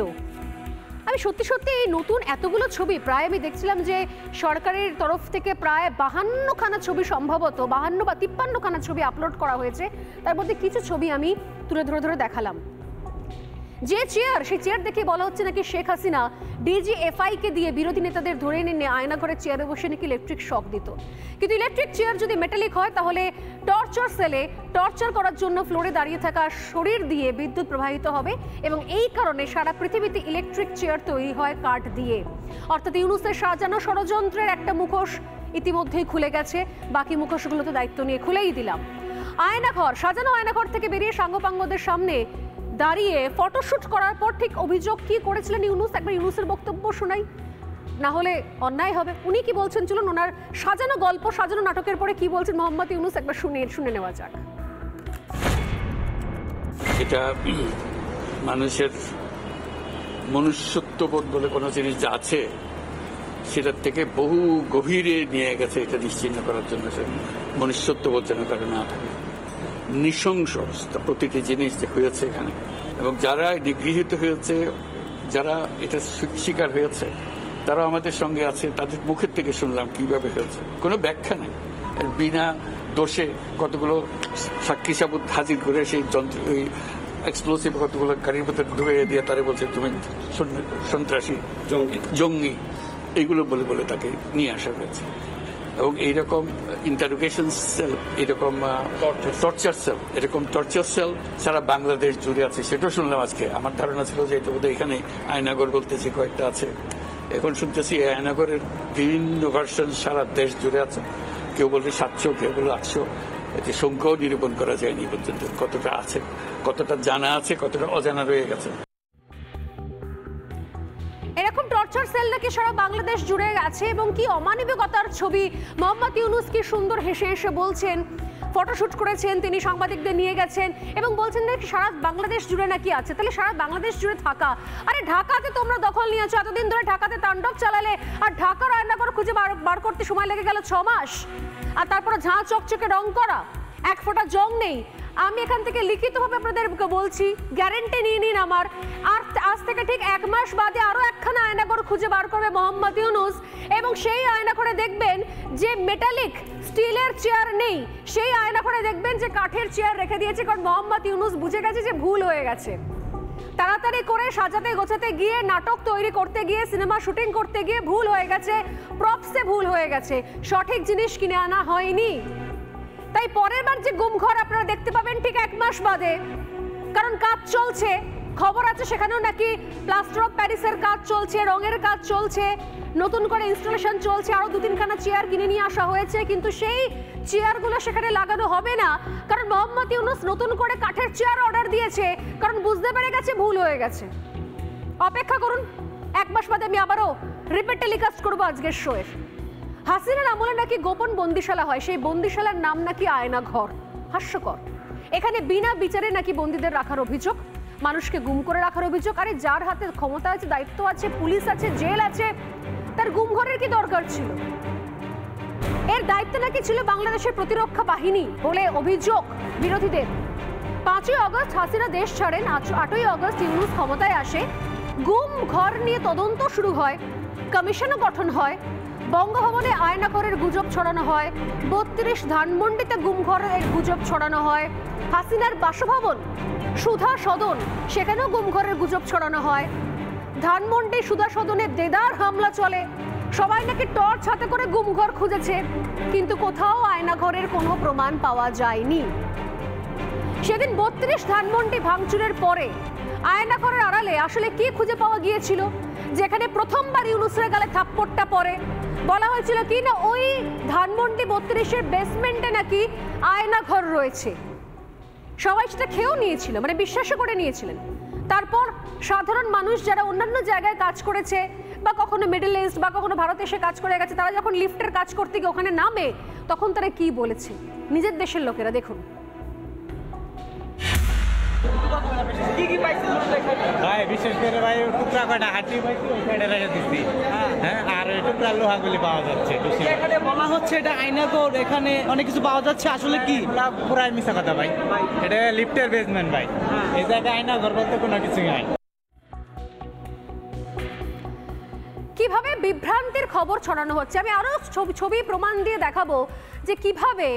আমি সত্যি সত্যি এই নতুন এতগুলো ছবি, প্রায় আমি দেখছিলাম যে সরকারের তরফ থেকে প্রায় 52 খানা ছবি, সম্ভবত 52 বা 53 খানা ছবি আপলোড করা হয়েছে। তার মধ্যে কিছু ছবি আমি তুলে ধরে দেখালাম। যে চেয়ার, সেই চেয়ার দেখে বলা হচ্ছে নাকি শেখ হাসিনা ডিজিএফআই কে দিয়ে বিরোধী নেতাদের ধরে এনে আয়নাঘরের চেয়ারে বসে নাকি ইলেকট্রিক শক দিত। কিন্তু ইলেকট্রিক চেয়ার যদি মেটালিক হয় তাহলে টর্চার সেলে টর্চার করার জন্য ফ্লোরে দাঁড়িয়ে থাকা শরীর দিয়ে বিদ্যুৎ প্রবাহিত হবে, এবং এই কারণে সারা পৃথিবীতে ইলেকট্রিক চেয়ার তৈরি হয় কাঠ দিয়ে। অর্থাৎ ইউনূসের সাজানো ষড়যন্ত্রের একটা মুখোশ ইতিমধ্যেই খুলে গেছে, বাকি মুখোশগুলো তো দায়িত্ব নিয়ে খুলেই দিলাম। আয়নাঘর, সাজানো আয়নাঘর থেকে বেরিয়ে সাঙ্গপাঙ্গদের সামনে দাঁড়িয়ে ফটোশুট করার পর ঠিক অভিযোগ কি করেছিলেন ইউনূস, একবার ইউনূসের বক্তব্য শোনাই, না হলে অন্যায় হবে। উনি কি বলছেন চলুন ওনার সাজানো গল্প, সাজানো নাটকের পরে কি বলছেন মোহাম্মদ ইউনূস একবার শুনে নেওয়া যাক। এটা মানুষের মনুষ্যত্ববোধ বলে কোনো জিনিস যা আছে সেটার থেকে বহু গভীরে নিয়ে গেছে, এটা নিশ্চিহ্ন করার জন্য মনুষ্যত্ববোধ যেন কারো না থাকে। নৃশংস অবস্থা প্রতিটি জিনিস যে হয়েছে এখানে, এবং যারা নিগৃহীত হয়েছে, যারা এটা শিকার হয়েছে, তারা আমাদের সঙ্গে আছে, তাদের মুখের থেকে শুনলাম কিভাবে হয়েছে, কোনো ব্যাখ্যা নেই। বিনা দোষে কতগুলো সাক্ষী সাবুত হাজির করে সেই যন্ত্র, ওই এক্সপ্লোসিভ কতগুলো গাড়ির ভিতরে ঢুকে দিয়ে তারা বলছে তুমি সন্ত্রাসী, জঙ্গি, এইগুলো বলে বলে তাকে নিয়ে আসা হয়েছে। এবং এইরকম ইন্টারোগেশন সেল, এরকম টর্চার সেল সারা বাংলাদেশ জুড়ে আছে, সেটাও শুনলাম আজকে। আমার ধারণা ছিল যে এটা বোধহয় এখানে আয়নাঘর বলতেছে কয়েকটা আছে, এখন শুনতেছি আয়নাঘরের বিভিন্ন ভার্সন সারা দেশ জুড়ে আছে। কেউ বলছে 700, কেউ বলল 800, এতে সংখ্যাও নিরূপণ করা যায়নি পর্যন্ত, কতটা আছে, কতটা জানা আছে, কতটা অজানা রয়ে গেছে। এরকম টর্চার সেল নাকি সারা বাংলাদেশ জুড়ে আছে, এবং কি অমানবিকতার ছবি। মোহাম্মদ ইউনূস কি সুন্দর হেসে হেসে বলছেন, ফটোশুট করেছেন, তিনি সাংবাদিকদের নিয়ে গেছেন এবং বলছেন নাকি সারা বাংলাদেশ জুড়ে নাকি আছে। তাহলে সারা বাংলাদেশ জুড়ে থাকা, আরে ঢাকাতে তোমরা দখল নিয়েছো, এতদিন ধরে ঢাকাতে তাণ্ডব চালালে, আর ঢাকার আয়নাঘর খুঁজে বার করতে সময় লেগে গেল 6 মাস, আর তারপরে ঝাঁ চকচকে রং করা, এক ফোঁটা জং নেই। আমি এখান থেকে লিখিতভাবে আপনাদেরকে বলছি, গ্যারেন্টি নিয়ে নিন আমার, আর আজ থেকে ঠিক 1 মাস বাদে আরো একখানা আয়নাঘর খুঁজে বার করবে মোহাম্মদ ইউনূস, এবং সেই আয়নাঘরে দেখবেন যে মেটালিক স্টিলের চেয়ার নেই, সেই আয়নাঘরে দেখবেন যে কাঠের চেয়ার রেখে দিয়েছে, কারণ মোহাম্মদ ইউনূস বুঝে গেছে যে ভুল হয়ে গেছে। তাড়াতাড়ি করে সাজাতে গোছাতে গিয়ে, নাটক তৈরি করতে গিয়ে, সিনেমা শুটিং করতে গিয়ে ভুল হয়ে গেছে, প্রপসে ভুল হয়ে গেছে, সঠিক জিনিস কিনে আনা হয়নি। তাই পরের বার যে গুমঘর আপনারা দেখতে পাবেন ঠিক 1 মাস বাদে, কারণ কাজ চলছে, খবর আছে সেখানেও নাকি প্লাস্টার অফ প্যারিসের কাজ চলছে, রঙের কাজ চলছে, নতুন করে ইনস্টলেশন চলছে, আরো 2-3খানা চেয়ার কিনে নিয়ে আসা হয়েছে, কিন্তু সেই চেয়ারগুলো সেখানে লাগানো হবে না, কারণ মোহাম্মদ ইউনূস নতুন করে কাঠের চেয়ার অর্ডার দিয়েছে, কারণ বুঝতে পেরে গেছে ভুল হয়ে গেছে। অপেক্ষা করুন, 1 মাস বাদে আমি আবারও রিপিট টেলিকাস্ট করবো আজকের শোয়ের। হাসিনার আমলে নাকি গোপন বন্দিশালা হয়, সেই বন্দিশালার নাম নাকি আয়না ঘর। হাস্যকর, এখানে বিনা বিচারে নাকি বন্দীদের রাখার অভিযোগ, মানুষকে গুম করে রাখার অভিযোগ। আরে যার হাতে ক্ষমতা আছে, দায়িত্ব আছে, পুলিশ আছে, জেল আছে, তার গুম ঘরের কি দরকার ছিল? এর দায়িত্ব নাকি ছিল বাংলাদেশের প্রতিরক্ষা বাহিনী বলে অভিযোগ বিরোধীদের। 5ই আগস্ট হাসিনা দেশ ছাড়েন, 8ই আগস্ট ইউনূস ক্ষমতায় আসে, গুম ঘর নিয়ে তদন্ত শুরু হয়, কমিশনও গঠন হয়, বঙ্গভবনে আয়নাঘরের গুজব ছড়ানো হয়, 32 ধানমন্ডিতে গুমঘরের গুজব ছড়ানো হয়, হাসিনার বাসভবন সুধা সদন সেখানেও গুমঘরের গুজব ছড়ানো হয়, ধানমন্ডি সুধা সদনে দেদার হামলা চলে, সবাই নাকি টর্চ হাতে করে গুমঘর খুঁজেছে, কিন্তু কোথাও আয়নাঘরের কোনো প্রমাণ পাওয়া যায়নি। সেদিন 32 ধানমন্ডি ভাঙচুরের পরে আয়নাঘরের আড়ালে আসলে কি খুঁজে পাওয়া গিয়েছিল, যেখানে প্রথমবার ইউনূসের গালে থাপ্পড়টা পড়ে? বলা হয়েছিল কি না ওই ধানমন্ডি 32-এর বেসমেন্টে নাকি আয়নাঘর রয়েছে। সবাই সেটা খেয়েও নিয়েছিল, মানে বিশ্বাস করে নিয়েছিলেন। তারপর সাধারণ মানুষ যারা অন্যান্য জায়গায় কাজ করেছে, বা কখনো মিডল ইস্ট বা কখনো ভারতে এসে কাজ করে গেছে, তারা যখন লিফটের কাজ করতে গিয়ে ওখানে নামে, তখন তারা কি বলেছে নিজের দেশের লোকেরা, দেখুন। ভাই বিশেষ করে ভাই টুকরা কয়টা হাঁটি পাইছি, ওই সাইডে রেখে দিচ্ছি। হ্যাঁ, আর এই টুকরা লোহাগুলি পাওয়া যাচ্ছে। এখানে বলা হচ্ছে এটা আয়নাঘর, এখানে অনেক কিছু পাওয়া যাচ্ছে, আসলে কি? পুরাই মিশা কথা ভাই, এটা লিফটের বেসমেন্ট ভাই, এই জায়গায় আয়নাঘর বলতে কোনো কিছু নাই। কিভাবে বিভ্রান্তির খবর ছড়ানো হচ্ছে, আমি আরো ছবি প্রমাণ দিয়ে দেখাবো যে কিভাবে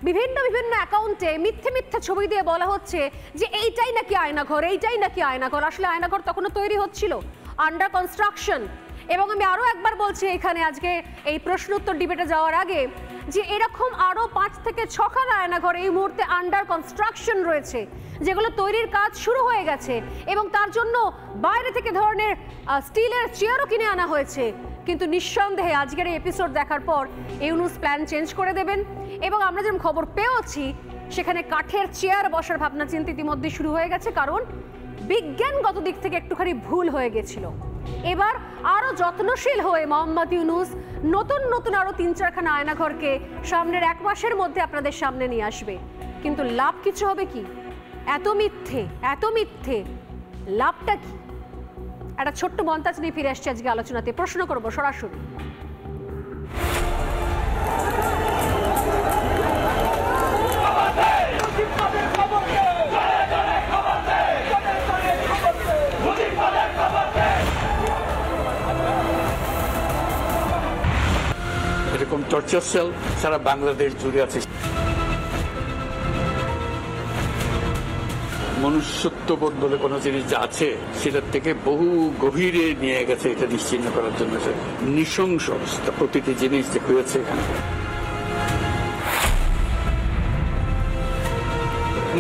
বিভিন্ন অ্যাকাউন্টে মিথ্যে ছবি দিয়ে বলা হচ্ছে যে এইটাই নাকি আয়নাঘর, এইটাই নাকি আয়নাঘর। আসলে আয়নাঘর তখনও তৈরি হচ্ছিল, আন্ডার কনস্ট্রাকশন। এবং আমি আরো একবার বলছি এখানে আজকে এই প্রশ্ন উত্তর ডিবেটে যাওয়ার আগে, যে এরকম আরো 5 থেকে 6খানা আয়নাঘর এই মুহূর্তে আন্ডার কনস্ট্রাকশন রয়েছে, যেগুলো তৈরির কাজ শুরু হয়ে গেছে, এবং তার জন্য বাইরে থেকে ধরনের স্টিলের চেয়ারও কিনে আনা হয়েছে। কিন্তু নিঃসন্দেহে আজকের এই এপিসোড দেখার পর ইউনূস প্ল্যান চেঞ্জ করে দেবেন, এবং আমরা যেরকম খবর পেয়েছি সেখানে কাঠের চেয়ার বসার ভাবনা চিন্তা ইতিমধ্যে শুরু হয়ে গেছে, কারণ বিজ্ঞানগত দিক থেকে একটুখানি ভুল হয়ে গেছিল। এবার আরো যত্নশীল হয়ে মোহাম্মদ ইউনূস নতুন আরো 3-4খানা আয়নাঘরকে সামনের 1 মাসের মধ্যে আপনাদের সামনে নিয়ে আসবে। কিন্তু লাভ কিছু হবে কি? এত মিথ্যে, লাভটা কি? একটা ছোট্ট মন্তাজ নিয়ে ফিরে আসছে আজকে আলোচনাতে, প্রশ্ন করবো সরাসরি। এরকম টর্চার সেল সারা বাংলাদেশ জুড়ে আছে। মনুষ্যত্ববোধ বলে কোনো জিনিস যা আছে সেটার থেকে বহু গভীরে নিয়ে গেছে এটা নিশ্চিহ্ন করার জন্য। নৃশংস অবস্থা, প্রতিটি জিনিস যে হয়েছে এখানে।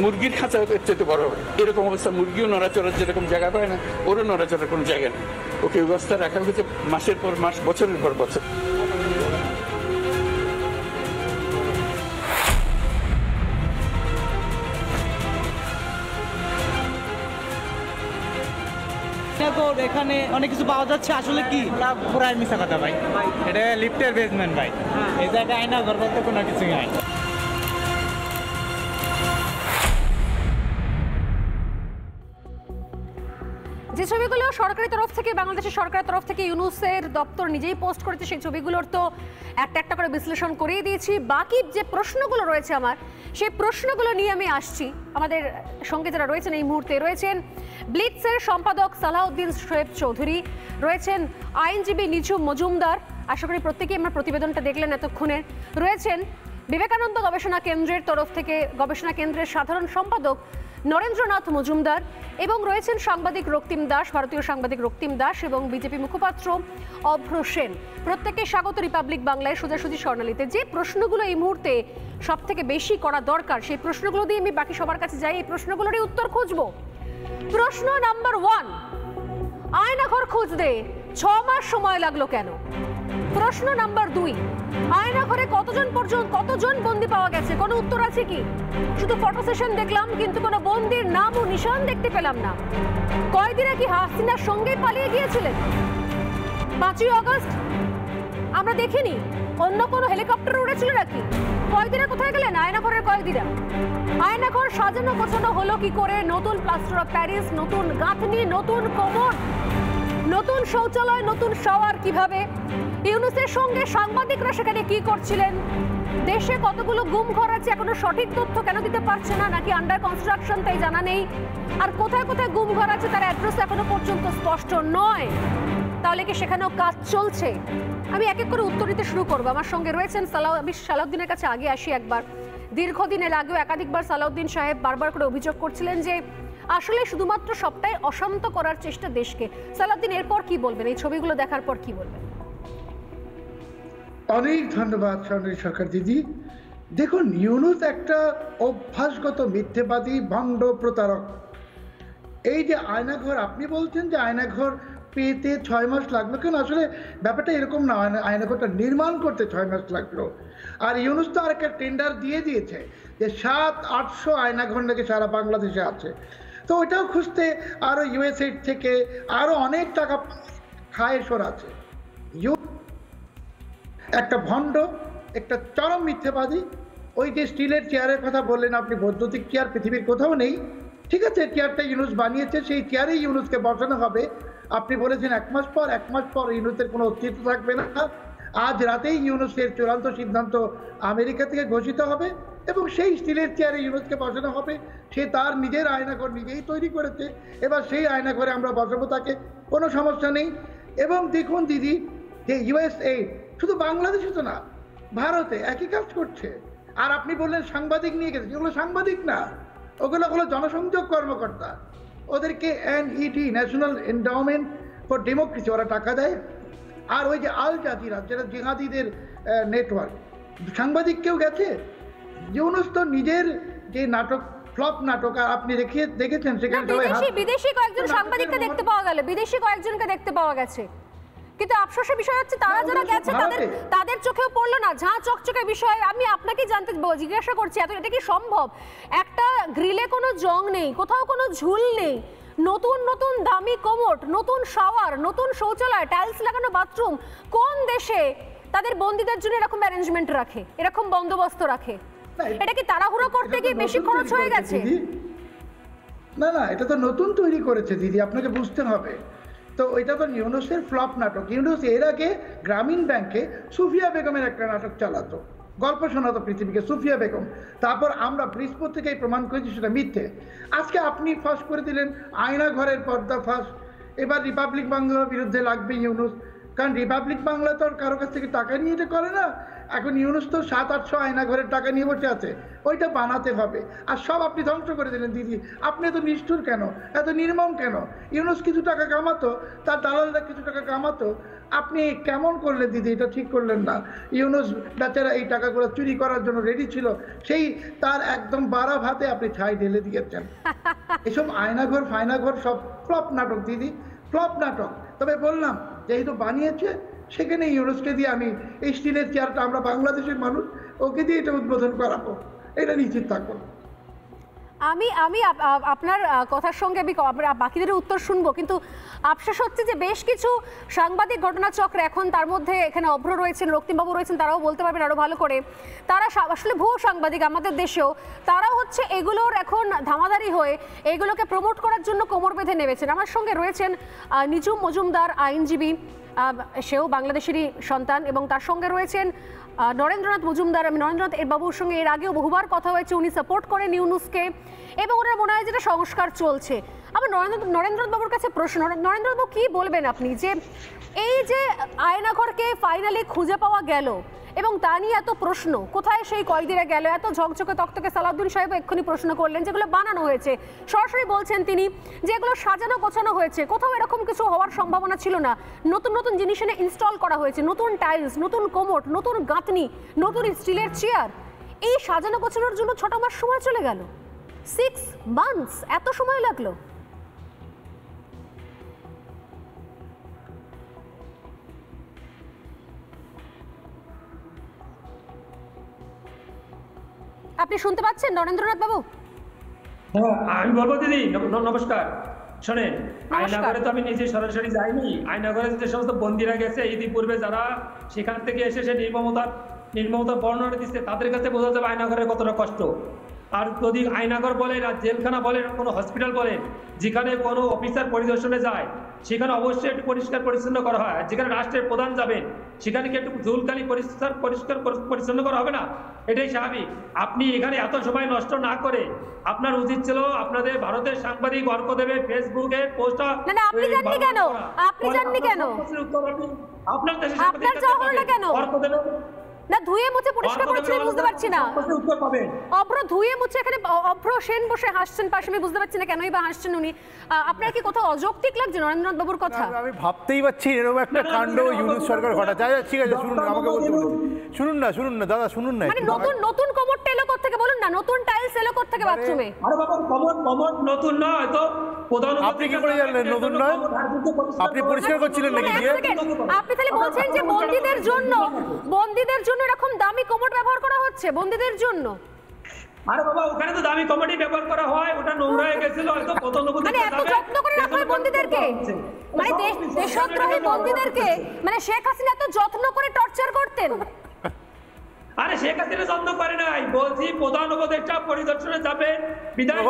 মুরগির খাঁচা চেয়ে বড় হবে এরকম অবস্থা, মুরগিও নড়াচড়ার যেরকম জায়গা পায় না, ওরও নড়াচড়ার কোনো জায়গা নেই। ওকে অবস্থা রাখা হয়েছে মাসের পর মাস, বছরের পর বছর। এখানে অনেক কিছু পাওয়া যাচ্ছে, আসলে কি? পুরাই মিশা কথা ভাই, এটা লিফটের বেসমেন্ট ভাই, এই জায়গায় আয়নাঘর বলতে কোনো কিছু নাই। যে ছবিগুলো সরকারি তরফ থেকে, বাংলাদেশের সরকারের তরফ থেকে ইউনূসের দপ্তর নিজেই পোস্ট করেছে, সেই ছবিগুলোর তো একটা করে বিশ্লেষণ করিয়ে দিয়েছি। বাকি যে প্রশ্নগুলো রয়েছে আমার, সেই প্রশ্নগুলো নিয়ে আমি আসছি। আমাদের সঙ্গে যারা রয়েছেন এই মুহূর্তে, রয়েছেন ব্লিটসের সম্পাদক সালাউদ্দিন শোয়েব চৌধুরী, রয়েছেন আইনজীবী নিঝুম মজুমদার, আশা করি প্রত্যেকেই আমার প্রতিবেদনটা দেখলেন এতক্ষণে, রয়েছেন বিবেকানন্দ গবেষণা কেন্দ্রের তরফ থেকে গবেষণা কেন্দ্রের সাধারণ সম্পাদক নরেন্দ্রনাথ মজুমদার এবং রয়েছেন সাংবাদিক রক্তিম দাস, ভারতীয় সাংবাদিক রক্তিম দাস এবং বিজেপি মুখপাত্র অভ্র সেন। প্রত্যেককে স্বাগত রিপাবলিক বাংলায় সোজাসুজি স্বর্ণালীতে। যে প্রশ্নগুলো এই মুহূর্তে সব থেকে বেশি করা দরকার সেই প্রশ্নগুলো দিয়ে আমি বাকি সবার কাছে যাই, এই প্রশ্নগুলোরই উত্তর খুঁজবো। প্রশ্ন নাম্বার 1, আয়নাঘর খুঁজতে 6 মাস সময় লাগলো কেন? প্রশ্ন নাম্বার 2, আয়নাঘরে কতজন বন্দী পাওয়া গেছে? কোনো উত্তর আছে কি? শুধু ফটো সেশন দেখলাম কিন্তু কোনো বন্দির নাম ও নিশান দেখতে পেলাম না। কয়েদিরা কি হাসিনার সঙ্গে পালিয়ে গিয়েছিলেন? 5ই আগস্ট আমরা দেখিনি, অন্য কোনো হেলিকপ্টার উড়েছিল নাকি? কয়েদিরা কোথায় গেলেন? আয়নাঘরের কয়েদিরা। আয়নাঘর সাজানো গোছানো হলো কি করে? নতুন প্লাস্টার অফ প্যারিস, নতুন গাঁথনি, নতুন কোমর, নতুন শৌচালয়, নতুন শাওয়ার কিভাবে? ইউনুসের সঙ্গে সাংবাদিকরা সেখানে কি করছিলেন? দেশে কতগুলো গুম ঘর আছে, এখনো সঠিক তথ্য কেন দিতে পারছে না? নাকি আন্ডার কনস্ট্রাকশন তাই জানা নেই? আর কোথায় কোথায় গুম ঘর আছে তার অ্যাড্রেস এখনো পর্যন্ত স্পষ্ট নয়। তাহলে কি সেখানেও কাজ চলছে? আমি এক এক করে উত্তর দিতে শুরু করবো। আমার সঙ্গে রয়েছেন আমি সালাউদ্দিনের কাছে আগে আসি একবার। দীর্ঘদিনের আগেও একাধিকবার সালাউদ্দিন সাহেব বারবার করে অভিযোগ করছিলেন যে আসলে শুধুমাত্র সবটাই অশান্ত করার চেষ্টা দেশকে। সালাউদ্দিন, এরপর কি বলবেন? এই ছবিগুলো দেখার পর কি বলবেন? অনেক ধন্যবাদ স্বর্ণালী সরকার দিদি। দেখুন, ইউনুস একটা অভ্যাসগত মিথ্যেবাদী, ভণ্ড, প্রতারক। এই যে আয়নাঘর আপনি বলছেন যে আয়নাঘর পেতে 6 মাস লাগলো কেন, আসলে ব্যাপারটা এরকম না। আয়নাঘরটা নির্মাণ করতে 6 মাস লাগলো। আর ইউনুস তো আর একটা টেন্ডার দিয়ে দিয়েছে যে 700-800 আয়নাঘর নাকি সারা বাংলাদেশে আছে। তো ওইটাও খুঁজতে আরো ইউএসএইড থেকে আরো অনেক টাকা খায়ের আছে। একটা ভণ্ড, একটা চরম মিথ্যেবাদী। ওই যে স্টিলের চেয়ারের কথা বললেন আপনি, বৈদ্যুতিক চেয়ার পৃথিবীর কোথাও নেই। ঠিক আছে, চেয়ারটা ইউনুস বানিয়েছে, সেই চেয়ারেই ইউনুসকে বসানো হবে। আপনি বলেছেন 1 মাস পর ইউনুসের কোনো অস্তিত্ব থাকবে না। আজ রাতেই ইউনুসের চূড়ান্ত সিদ্ধান্ত আমেরিকা থেকে ঘোষিত হবে এবং সেই স্টিলের চেয়ারে ইউনুসকে বসানো হবে। সে তার নিজের আয়নাঘর নিজেই তৈরি করেছে, এবার সেই আয়নাঘরে আমরা বসাবো তাকে, কোনো সমস্যা নেই। এবং দেখুন দিদি, যে ইউএসএইড শুধু বাংলাদেশে তো না, ভারতে একই কাজ করছে। আর আপনি বললেন সাংবাদিক নিয়ে গেছে, যেগুলো সাংবাদিক না, ওগুলো হলো জনসংযোগ কর্মকর্তা। ওদেরকে NED, national endowment for democracy, ওরা টাকা দেয়। আর ওই যে আল জাজিরা, যেটা জিহাদিদের নেটওয়ার্ক, সাংবাদিক কেউ গেছে? ইউনুস তো নিজের যে নাটক, ফ্লপ নাটক, আর আপনি দেখেছেন সেখানে বিদেশি কয়েকজন সাংবাদিককে দেখতে পাওয়া গেল, বিদেশি কয়েকজনকে দেখতে পাওয়া গেছে। কিন্তু আফসোসের বিষয় হচ্ছে তারা যারা গেছে তাদের চোখেও পড়লো না। ঝাঁ চকচকে বিষয়। আমি আপনাকে জিজ্ঞাসা করছি, এটা কি সম্ভব? একটা গ্রিলে কোনো জং নেই, কোথাও কোনো ঝুল নেই, নতুন নতুন দামি কোমোট, নতুন শাওয়ার, নতুন শৌচালয়, টাইলস লাগানো বাথরুম। কোন দেশে তাদের বন্দীদের জন্য এরকম অ্যারেঞ্জমেন্ট রাখে, এরকম বন্দোবস্ত রাখে? এটা কি তাড়াহুড়ো করতে গিয়ে বেশি খরচ হয়ে গেছে? না না, এটা তো নতুন তৈরি করেছে দিদি, আপনাকে বুঝতে হবে। তো এটা তো ইউনুসের ফ্লপ নাটক। ইউনুস এর আগে গ্রামীণ ব্যাংকে সুফিয়া বেগমের একটা নাটক চালাতো, গল্প শোনাতো পৃথিবীকে, সুফিয়া বেগম। তারপর আমরা ব্রিজপুর থেকেই প্রমাণ করেছি সেটা মিথ্যে। আজকে আপনি ফাঁস করে দিলেন আয়নাঘরের পর্দা ফাঁস। এবার রিপাবলিক বাংলার বিরুদ্ধে লাগবে ইউনুস, কারণ রিপাবলিক বাংলা তো আর কারো কাছ থেকে টাকা নিয়ে এটা করে না। এখন ইউনুস তো 700-800 আয়নাঘরের টাকা নিয়ে বসে আছে, ওইটা বানাতে হবে। আর সব আপনি ধ্বংস করে দিলেন দিদি। আপনি এত নিষ্ঠুর কেন, এত নির্মম কেন? ইউনুস কিছু টাকা কামাতো, তার দালালরা কিছু টাকা কামাতো, আপনি কেমন করলেন দিদি? এটা ঠিক করলেন না। ইউনুস বেচারা এই টাকাগুলো চুরি করার জন্য রেডি ছিল, সেই তার একদম বাড়া ভাতে আপনি ছাই ঢেলে দিয়েছেন। এসব আয়নাঘর ফায়নাঘর সব ফ্লপ নাটক দিদি, ফ্লপ নাটক। তবে বললাম, যেহেতু বানিয়েছে সেখানে ইউনুসকে দিয়ে আমি এই স্টিলের চেয়ারটা, আমরা বাংলাদেশের মানুষ, ওকে দিয়ে এটা উদ্বোধন করাবো, এটা নিশ্চিত থাকবো। আমি আপনার কথার সঙ্গে আমি বাকিদের উত্তর শুনবো, কিন্তু আফসোস হচ্ছে যে বেশ কিছু সাংবাদিক ঘটনাচক্র এখন, তার মধ্যে এখানে অভ্র রয়েছেন, রক্তিমবাবু রয়েছেন, তারাও বলতে পারবেন আরো ভালো করে। তারা আসলে ভুয়ো সাংবাদিক আমাদের দেশেও, তারাও হচ্ছে এগুলোর এখন ধামাধারি হয়ে এগুলোকে প্রমোট করার জন্য কোমর বেঁধে নেমেছেন। আমার সঙ্গে রয়েছেন নিজুম মজুমদার, আইনজীবী, সেও বাংলাদেশেরই সন্তান, এবং তার সঙ্গে রয়েছেন নরেন্দ্রনাথ মজুমদার। আমি নরেন্দ্রনাথ বাবুর সঙ্গে এর আগেও বহুবার কথা হয়েছে, উনি সাপোর্ট করেন ইউনুসকে এবং ওনার মনে হয় যেটা সংস্কার চলছে। আমার নরেন্দ্রনাথ বাবুর কাছে প্রশ্ন, নরেন্দ্রনাথ বাবু কি বলবেন আপনি যে এই যে আয়নাঘরকে ফাইনালি খুঁজে পাওয়া গেল, এবং তা নিয়ে এত প্রশ্ন, কোথায় সেই কয়েদিরা গেল? এত ঝকঝকে তকতকে সালাউদ্দিন সাহেব এক্ষুনি প্রশ্ন করলেন, যেগুলো বানানো হয়েছে। সরাসরি বলছেন তিনি যে এগুলো সাজানো গোছানো হয়েছে, কোথাও এরকম কিছু হওয়ার সম্ভাবনা ছিল না। নতুন নতুন জিনিস এনে ইনস্টল করা হয়েছে, নতুন টাইলস, নতুন কোমোট, নতুন গাঁথনি, নতুন স্টিলের চেয়ার। এই সাজানো গোছানোর জন্য 6টা মাস সময় চলে গেল, 6 months, এত সময় লাগলো। আপনি শুনতে পাচ্ছেন নরেন্দ্রনাথ বাবু? হ্যাঁ, আমি বলবো দিদি নমস্কার। শোনেন, নমস্কার। আয়নাঘরে তো আমি নিজে সরাসরি যাইনি। আয়নাঘরে যে সমস্ত বন্দীরা গেছে ইতিপূর্বে, যারা সেখান থেকে এসে সে নির্মমতার বর্ণনা দিচ্ছে, তাদের কাছে বোঝা যাবে আয়নাঘরের কতটা কষ্ট। আর যদি আয়নাঘর বলেন আর জেলখানা বলেন, কোনো হসপিটাল বলেন, যেখানে কোনো অফিসার পরিদর্শনে যায় সেখানে অবশ্যই একটু পরিষ্কার পরিচ্ছন্ন করা হয়। আর যেখানে রাষ্ট্রের প্রধান যাবেন সেখানে কি একটু ঝুলকালি পরিষ্কার পরিচ্ছন্ন করা হবে না? এটাই স্বাভাবিক। আপনি এখানে এত সময় নষ্ট না করে আপনার উচিত ছিল আপনাদের ভারতের সাংবাদিক অর্কদেবের ফেসবুকে পোস্টটা। না না, আপনি জাননি কেন? আপনি জাননি কেন? আপনার দেশে আপনার যাওয়া হলো না কেন? অর্কদেবের না, ধুয়ে মুছে পরিষ্কার করেছেন বুঝতে পারছি না। উত্তর পাবেন। অভ্র ধুয়ে মুছে, এখানে অভ্র সেন বসে হাসছেন পাশে, আমি বুঝতে পারছি না কেনই বা হাসছেন উনি। আপনার কি কোথাও অযৌক্তিক লাগছে নরেন্দ্রনাথ বাবুর কথা? আমি ভাবতেই পারছি এরকম একটা কাণ্ড ইউনুস সরকার ঘটাচ্ছে। আচ্ছা ঠিক আছে, শুনুন, আমাকে বলতে বলুন। শুনুন না দাদা, শুনুন না। মানে নতুন কোমরটা এলো কোত্থেকে বলুন না, নতুন টাইলস এলো কোত্থেকে বাথরুমে? আরে বাবা, কমন নতুন নয় তো। আপনি কি করে জানলেন নতুন নয়? আপনি পরিষ্কার করছিলেন নাকি দিয়ে? আপনি তাহলে বলছেন যে বন্দীদের জন্য এরকম দামি কোমর ব্যবহার করা হচ্ছে বন্দীদের জন্য? আরে বাবা, ওখানে তো দামি কমেডি ব্যবহার করা হয়, ওটা নোংরা হয়ে গেছিল হয়তো পতনবুদ্ধি। মানে এত যত্ন করে রাখা হয় বন্দীদেরকে, মানে দেশদ্রোহী বন্দীদেরকে, মানে শেখ হাসিনা এত যত্ন করে টর্চার করতেন? আরে শেখ হাসিনা যত্ন করে নাই, বলছি প্রধান উপদেষ্টা পরিদর্শনে যাবে বিধায়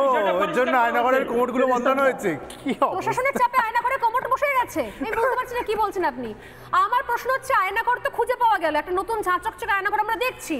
ওর জন্য আয়নাঘরের কোমরগুলো বসানো হয়েছে। কি প্রশাসনের চাপে আয়নাঘরে কোমর বসে গেছে? আমি বুঝতে পারছি না কি বলছেন আপনি। আমার প্রশ্ন হচ্ছে, আয়নাঘর তো খুঁজে পাওয়া গেল, একটা নতুন ঝাঁচকচকে আয়নাঘর আমরা দেখছি,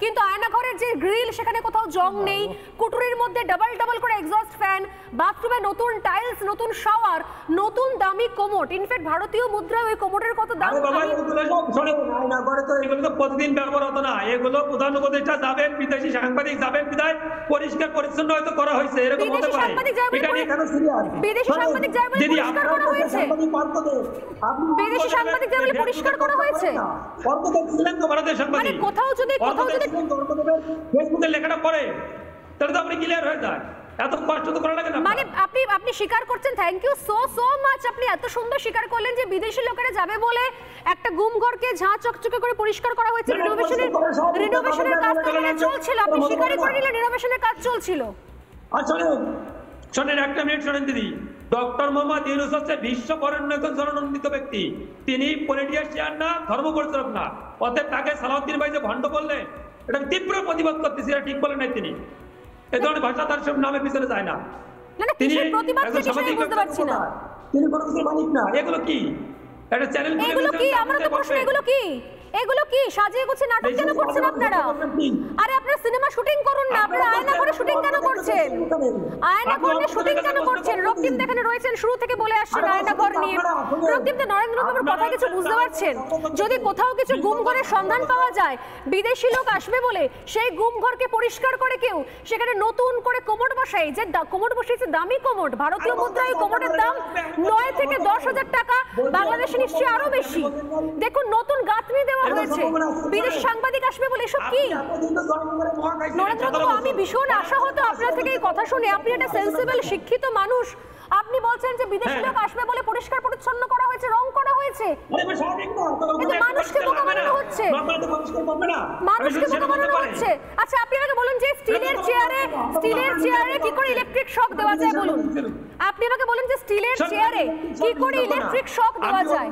কিন্তু আয়নাঘরের যে গ্রিল সেখানে কোথাও জং নেই, কুটুরির মধ্যে ডাবল করে এক্সস্ট ফ্যান, বাথরুমে নতুন টাইলস, নতুন শাওয়ার, নতুন দামি কোমোট। ইনফ্যাক্ট ভারতীয় মুদ্রায় ওই কোমোটের কত দাম? আরে বাবা, এগুলো সব শোনেন, আয়নাঘরে তো এগুলো তো প্রতিদিন ব্যবহার হতো না। এগুলো প্রধান উপদেষ্টা যাবেন, বিদেশি সাংবাদিক যাবেন, বিধায় পরিষ্কার পরিচ্ছন্ন হয়তো করা হয়েছে, এরকম হতে পারে। এটা নিয়ে কেন সিরিয়াস? বিদেশি সাংবাদিক যাবেন বলে পরিষ্কার করা হয়েছে? বিদেশি সাংবাদিক যাবেন বলে পরিষ্কার করা হয়েছে? অর্কদেব ছিলেন তো ভারতের সাংবাদিক। মানে কোথাও যদি ফেসবুকে লেখাটা পড়ে তাহলে তো আপনি ক্লিয়ার হয়ে যায়। এত কষ্ট তো করা লাগে না। মানে আপনি স্বীকার করছেন, থ্যাংক ইউ সো মাচ, আপনি এত সুন্দর স্বীকার করলেন যে বিদেশি লোকেরা যাবে বলে একটা গুমঘরকে ঝাঁ চকচকে করে পরিষ্কার করা হয়েছে। রিনোভেশনের কাজ চলছিল, আপনি স্বীকারই করে নিলেন রিনোভেশনের কাজ চলছিল। শোনেন, একটা মিনিট শোনেন দিদি। ডক্টর মোহাম্মদ ইউনূস হচ্ছে বিশ্ব বরেণ্য একজন জননন্দিত ব্যক্তি। তিনি পলিটিশিয়ান না, ধর্ম পরিচালক না। অতএব তাকে সালাউদ্দিন ভাই যে ভণ্ড বললেন, এটা তীব্র প্রতিবাদ করতেছি। এটা ঠিক বলেন নাই তিনি। এই ধরনের ভাষা তার সব নামে পিছনে যায় না। তিনি বুঝতে পারছি না, তিনি কোনো কিছুর মালিক না। এগুলো কি একটা চ্যানেল? এগুলো কি? আমরা তো প্রশ্ন, এগুলো কি সাজিয়ে গুছিয়ে নাটক কেন করছেন আপনারা? আরে আপনারা সিনেমা শুটিং করুন না, আপনারা আয়নাঘরে শুটিং কেন করছেন? আয়নাঘরে শুটিং কেন করছেন? রক্তিম এখানে রয়েছেন, শুরু থেকে বলে আসছেন আয়নাঘর নিয়ে। রক্তিম, নরেন্দ্র বাবুর কথা কিছু বুঝতে পারছেন? যদি কোথাও কিছু গুমঘরের সন্ধান পাওয়া যায়, বিদেশি লোক আসবে বলে সেই গুমঘরকে পরিষ্কার করে কেউ সেখানে নতুন করে কোমর বসায়, যে কোমর বসিয়েছে দামি কোমর, ভারতীয় মুদ্রায় কোমরের দাম 9 থেকে 10,000 টাকা, বাংলাদেশে নিশ্চয়ই আরো বেশি। দেখুন, নতুন গাঁথনি দেওয়া হয়েছে, বিদেশি সাংবাদিক আসবে বলে। এসব কি নরেন্দ্রবাবু? আমি ভীষণ আশাহত আপনার থেকে এই কথা শুনে। আপনি একটা সেন্সিবল শিক্ষিত মানুষ, আপনি বলছেন যে বিদেশি লোক আসবে বলে পরিষ্কার পরিচ্ছন্ন করা হয়েছে, রং করা হয়েছে। মানুষকে বোকা বানানো হচ্ছে, মানুষকে বোকা বানানো হচ্ছে। আচ্ছা, আপনি আমাকে বলুন যে স্টিলের চেয়ারে কি করে ইলেকট্রিক শক দেওয়া যায় বলুন। আপনি আমাকে বলুন যে স্টিলের চেয়ারে কি করে ইলেকট্রিক শক দেওয়া যায়?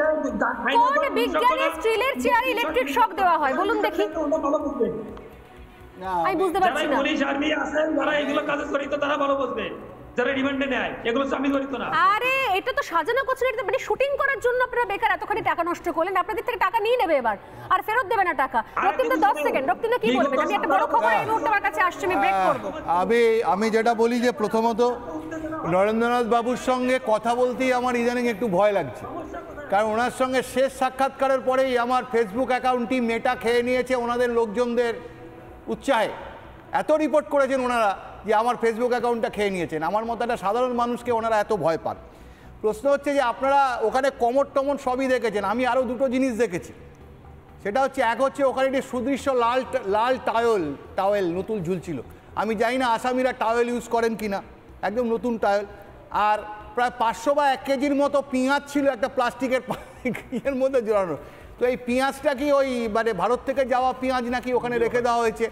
কোন বিজ্ঞানী স্টিলের চেয়ারে ইলেকট্রিক শক দেওয়া হয় বলুন দেখি? আমি বুঝতে পারছি না। পুলিশ আর্মি আছেন যারা এগুলো কাজে জড়িত, তারা ভালো বুঝবে। যারা রিমান্ডে নেয় এগুলো আমি জড়িত না। আরে এটা তো সাজানো গোছানো, মানে শুটিং করার জন্য আপনারা বেকার এতখানি টাকা নষ্ট করলেন। আপনাদের থেকে টাকা নিয়ে নেবে এবার, আর ফেরত দেবে না টাকা। রক্তিম, 10 সেকেন্ড, রক্তিম কি বলবেন? আমি একটা বড় খবর এই মুহূর্তে আমার কাছে আসছে, আমি ব্রেক করব। আমি যেটা বলি যে প্রথমত নরেন্দ্রনাথ বাবুর সঙ্গে কথা বলতেই আমার ইদানিং একটু ভয় লাগছে। কারণ ওনার সঙ্গে শেষ সাক্ষাৎকারের পরেই আমার ফেসবুক অ্যাকাউন্টটি মেটা খেয়ে নিয়েছে ওনাদের লোকজনদের উৎসাহে। এত রিপোর্ট করেছেন ওনারা যে আমার ফেসবুক অ্যাকাউন্টটা খেয়ে নিয়েছেন। আমার মতো একটা সাধারণ মানুষকে ওনারা এত ভয় পান। প্রশ্ন হচ্ছে যে আপনারা ওখানে কমর টমর সবই দেখেছেন, আমি আরও দুটো জিনিস দেখেছি। সেটা হচ্ছে, এক হচ্ছে ওখানে একটি সুদৃশ্য লাল টাওয়েল নতুন ঝুলছিল। আমি জানি না আসামিরা টাওয়েল ইউজ করেন কি না, একদম নতুন টাওয়েল। আর প্রায় 500 বা 1 কেজির মতো পেঁয়াজ ছিল একটা প্লাস্টিকের ইয়ের মধ্যে জড়ানো। তো এই পেঁয়াজটা কি ওই মানে ভারত থেকে যাওয়া পেঁয়াজ নাকি ওখানে রেখে দেওয়া হয়েছে?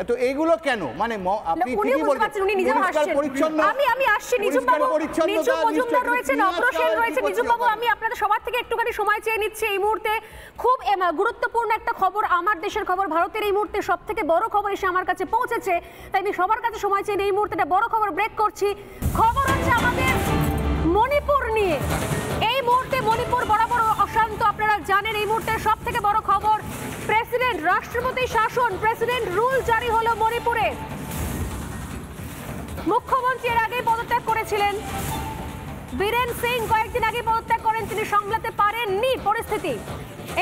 তো এইগুলো কেন? মানে আপনি ঠিকই বলছেন, পরিষ্কার পরিচ্ছন্ন। আমি আসছি নিজুম বাবু, নিজুম মজুমদার রয়েছেন, অগ্রসেন রয়েছে। নিজুম বাবু, আমি আপনাদের সবার থেকে একটুখানি সময় চেয়ে নিচ্ছি এই মুহূর্তে। খুব গুরুত্বপূর্ণ একটা খবর, আমার দেশের খবর, ভারতের এই মুহূর্তে সব থেকে বড় খবর এসে আমার কাছে পৌঁছেছে, তাই আমি সবার কাছে সময় চেয়ে এই মুহূর্তে একটা বড় খবর ব্রেক করছি। খবর হচ্ছে আমাদের মণিপুর নিয়ে। এই মুহূর্তে মণিপুর বরাবর অশান্ত, আপনারা জানেন। এই মুহূর্তে সব থেকে বড় খবর, প্রেসিডেন্ট, রাষ্ট্রপতি শাসন, প্রেসিডেন্ট রুল জারি হলো মণিপুরে। মুখ্যমন্ত্রী এর আগেই পদত্যাগ করেছিলেন, বীরেন সিং কয়েকদিন আগে পদত্যাগ করেন, তিনি সামলাতে পারেননি পরিস্থিতি,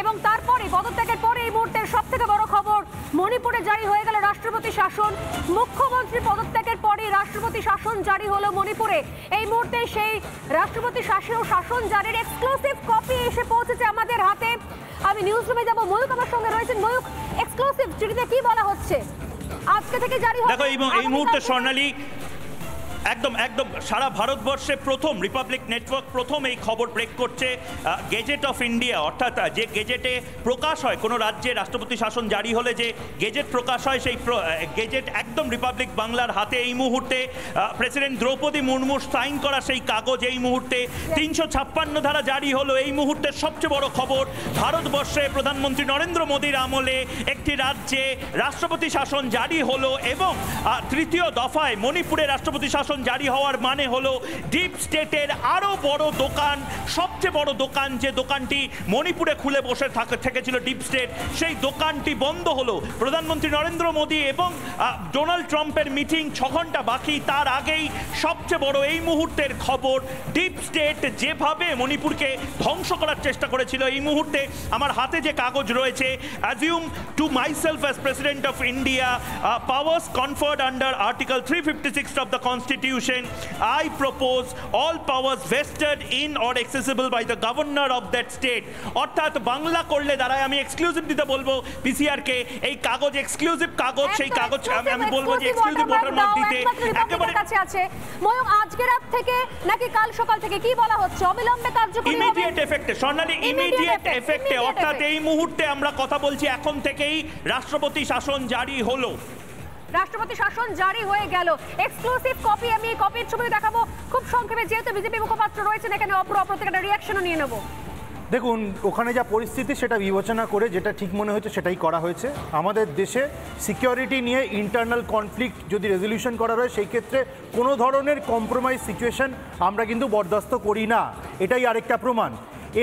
এবং তারপরে পদত্যাগের পরে এই মুহূর্তের সব থেকে বড় খবর, মণিপুরে জারি হয়ে গেল রাষ্ট্রপতি শাসন। মুখ্যমন্ত্রী পদত্যাগের পরে রাষ্ট্রপতি শাসন জারি হলো মণিপুরে। এই মুহূর্তে সেই রাষ্ট্রপতি শাসন জারির এক্সক্লুসিভ কপি এসে পৌঁছেছে আমাদের হাতে। আমি নিউজ রুমে যাব, ময়ূক আমার সঙ্গে রয়েছেন। ময়ূক, এক্সক্লুসিভ চিঠিতে কি বলা হচ্ছে? আজকে থেকে জারি হবে। দেখো এই মুহূর্তে স্বর্ণালী একদম সারা ভারতবর্ষে প্রথম রিপাবলিক নেটওয়ার্ক প্রথম এই খবর ব্রেক করছে। গেজেট অফ ইন্ডিয়া, অর্থাৎ যে গেজেটে প্রকাশ হয় কোনো রাজ্যে রাষ্ট্রপতি শাসন জারি হলে যে গেজেট প্রকাশ হয়, সেই গেজেট একদম রিপাবলিক বাংলার হাতে এই মুহূর্তে। প্রেসিডেন্ট দ্রৌপদী মুর্মুর সাইন করা সেই কাগজ এই মুহূর্তে 356 ধারা জারি হলো। এই মুহূর্তের সবচেয়ে বড় খবর, ভারতবর্ষে প্রধানমন্ত্রী নরেন্দ্র মোদীর আমলে একটি রাজ্যে রাষ্ট্রপতি শাসন জারি হলো, এবং তৃতীয় দফায় মণিপুরে রাষ্ট্রপতি শাসন জারি হওয়ার মানে হলো ডিপ স্টেটের আরো বড় দোকান, সবচেয়ে বড় দোকান, যে দোকানটি মণিপুরে খুলে বসে থেকেছিল ডিপ স্টেট, সেই দোকানটি বন্ধ হলো। প্রধানমন্ত্রী নরেন্দ্র মোদী এবং ডোনাল্ড ট্রাম্পের মিটিং 6 ঘন্টা বাকি, তার আগেই সবচেয়ে বড় এই মুহূর্তের খবর, ডিপ স্টেট যেভাবে মণিপুরকে ধ্বংস করার চেষ্টা করেছিল, এই মুহূর্তে আমার হাতে যে কাগজ রয়েছে, assume two myself as president of India, powers conferred under article 356 of the Constitution, I propose all powers vested in or accessible by the governor of that state. অর্থাৎ বাংলা করলে দাঁড়ায়, আমি এক্সক্লুসিভ দিতে বলবো পিসিআর কে, এই কাগজ এক্সক্লুসিভ কাগজ, সেই কাগজ আমি বলবো যে এক্সক্লুসিভ ভোটার নোট দিতে একেবারে কাছে আছে। ময়ূক, আজকে রাত থেকে নাকি কাল সকাল থেকে কি বলা হচ্ছে? অবিলম্বে কার্যকরী হবে, ইমিডিয়েট এফেক্টে। স্বর্ণালী, ইমিডিয়েট এফেক্টে, অর্থাৎ এই মুহূর্তে আমরা কথা বলছি, এখন থেকেই রাষ্ট্রপতি শাসন জারি হলো। রাষ্ট্রপতি শাসন জারি হয়ে গেল। এক্সক্লুসিভ কপি, আমি এই কপির ছবি দেখাবো খুব সংক্ষেপে, যেহেতু বিজেপি মুখপাত্র রয়েছেন এখানে, অপ্রত্যেকটা রিয়াকশনও নিয়ে নেব। দেখুন, ওখানে যা পরিস্থিতি সেটা বিবেচনা করে যেটা ঠিক মনে হয়েছে সেটাই করা হয়েছে। আমাদের দেশে সিকিউরিটি নিয়ে ইন্টারনাল কনফ্লিক্ট যদি রেজলিউশন করা হয়, সেই ক্ষেত্রে কোনো ধরনের কম্প্রোমাইজ সিচুয়েশন আমরা কিন্তু বরদাস্ত করি না, এটাই আরেকটা প্রমাণ।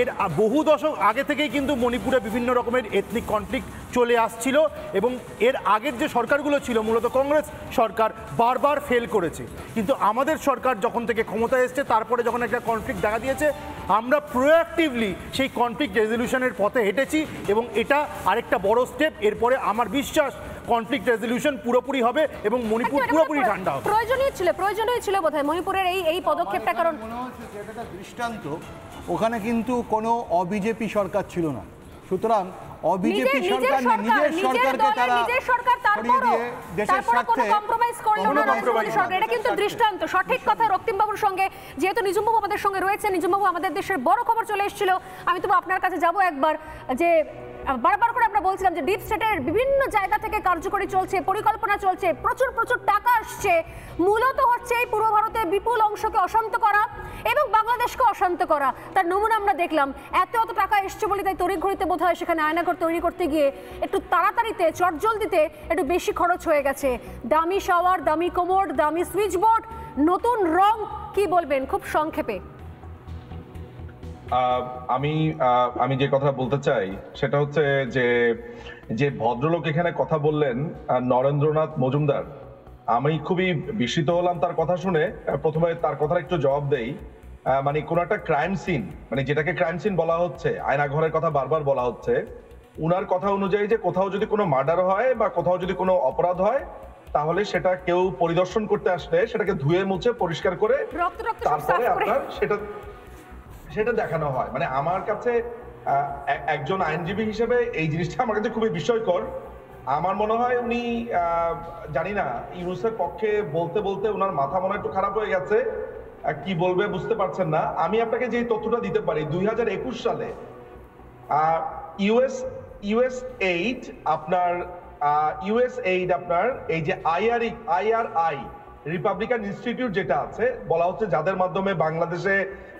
এর বহু দশক আগে থেকেই কিন্তু মণিপুরে বিভিন্ন রকমের এথনিক কনফ্লিক্ট চলে আসছিল, এবং এর আগের যে সরকারগুলো ছিল, মূলত কংগ্রেস সরকার, বারবার ফেল করেছে। কিন্তু আমাদের সরকার যখন থেকে ক্ষমতায় এসছে, তারপরে যখন একটা কনফ্লিক্ট দেখা দিয়েছে, আমরা প্রোঅ্যাক্টিভলি সেই কনফ্লিক্ট রেজলিউশনের পথে হেঁটেছি, এবং এটা আরেকটা বড় স্টেপ। এরপরে আমার বিশ্বাস কনফ্লিক্ট রেজলিউশন পুরোপুরি হবে এবং মণিপুর পুরোপুরি ঠান্ডা হবে। প্রয়োজনীয় ছিল বোধহয় মণিপুরের এই পদক্ষেপটা, কারণ মনে হচ্ছে যে এটা দৃষ্টান্ত, ওখানে কিন্তু কোনো অবিজেপি সরকার ছিল না, সুতরাং অবিজেপি সরকার নিজের সরকারকে তারা সরিয়ে দিয়ে দেশের স্বার্থে কম্প্রোমাইজ করলো না সরকার। এটা কিন্তু দৃষ্টান্ত, সঠিক কথা। রক্তিম বাবুর সঙ্গে যেহেতু নিজুম বাবু আমাদের সঙ্গে রয়েছে, নিজুম বাবু, আমাদের দেশের বড় খবর চলে এসেছিল, আমি তো আপনার কাছে যাব একবার, যে বারবার করে আমরা বলছিলাম যে ডিপ স্টেটের বিভিন্ন জায়গা থেকে কার্যকরী চলছে, পরিকল্পনা চলছে, প্রচুর টাকা আসছে, মূলত হচ্ছে এই পূর্ব ভারতের বিপুল অংশকে অশান্ত করা এবং বাংলাদেশকে অশান্ত করা। তার নমুনা আমরা দেখলাম। এত টাকা এসছে বলে তাই তড়িঘড়িতে বোধ হয় সেখানে আয়নাঘর তৈরি করতে গিয়ে একটু তাড়াতাড়িতে চটজলদিতে একটু বেশি খরচ হয়ে গেছে। দামি শাওয়ার, দামি কোমোড, দামি সুইচ বোর্ড, নতুন রং, কি বলবেন খুব সংক্ষেপে? আমি যে কথা বলতে চাই সেটা হচ্ছে যে ভদ্রলোক এখানে কথা বললেন, নরেন্দ্রনাথ মজুমদার, আমি খুবই বিস্মিত হলাম তার কথা শুনে। প্রথমে তার কথার একটু জবাব দেই। মানে কোন একটা ক্রাইম সিন, মানে যেটাকে ক্রাইম সিন বলা হচ্ছে, আয়নাঘরের কথা বারবার বলা হচ্ছে, উনার কথা অনুযায়ী যে কোথাও যদি কোনো মার্ডার হয় বা কোথাও যদি কোনো অপরাধ হয়, তাহলে সেটা কেউ পরিদর্শন করতে আসলে সেটাকে ধুয়ে মুছে পরিষ্কার করে তারপরে আপনার সেটা দেখানো হয়। মানে আমার কাছে একজন আইনজীবী হিসেবে এই জিনিসটা আমার কাছে খুবই বিস্ময়কর। আমার মনে হয় উনি জানি না, ইউনূসের পক্ষে বলতে বলতে উনার মাথা মনে একটু খারাপ হয়ে গেছে, কি বলবে বুঝতে পারছেন না। আমি আপনাকে যে তথ্যটা দিতে পারি, 2021 সালে ইউএসএইড আপনার এই যে IRI রিপাবলিকান ইনস্টিটিউট যেটা আছে, বলা হচ্ছে যাদের মাধ্যমে বাংলাদেশে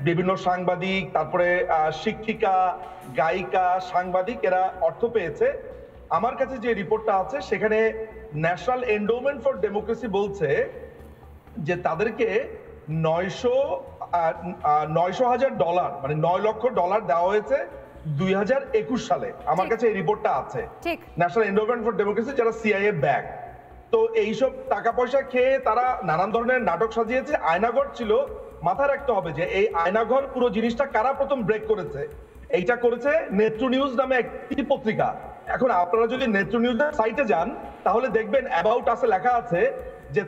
বিভিন্ন সাংবাদিক, তারপরে শিক্ষিকা, গায়িকা, সাংবাদিক এরা অর্থ পেয়েছে। আমার কাছে যে রিপোর্টটা আছে সেখানে ন্যাশনাল এন্ডোমেন্ট ফর ডেমোক্রেসি বলছে যে তাদেরকে $900,000 মানে $9 লক্ষ দেওয়া হয়েছে 2021 সালে। আমার কাছে এই রিপোর্টটা আছে, ন্যাশনাল এন্ডোমেন্ট ফর ডেমোক্রেসি, যারা CIA ব্যাক। তো এইসব টাকা পয়সা খেয়ে তারা নানান ধরনের নাটক সাজিয়েছে। আয়নাঘর ছিল, মাথায় রাখতে হবে যে এই আয়নাঘর পুরো জিনিসটা কারা প্রথম ব্রেক করেছে, এইটা করেছে নেত্র নিউজ নামে একটি পত্রিকা। এখন আপনারা যদি নেত্র নিউজের সাইটে যান তাহলে দেখবেন অ্যাবাউট আছে লেখা আছে যে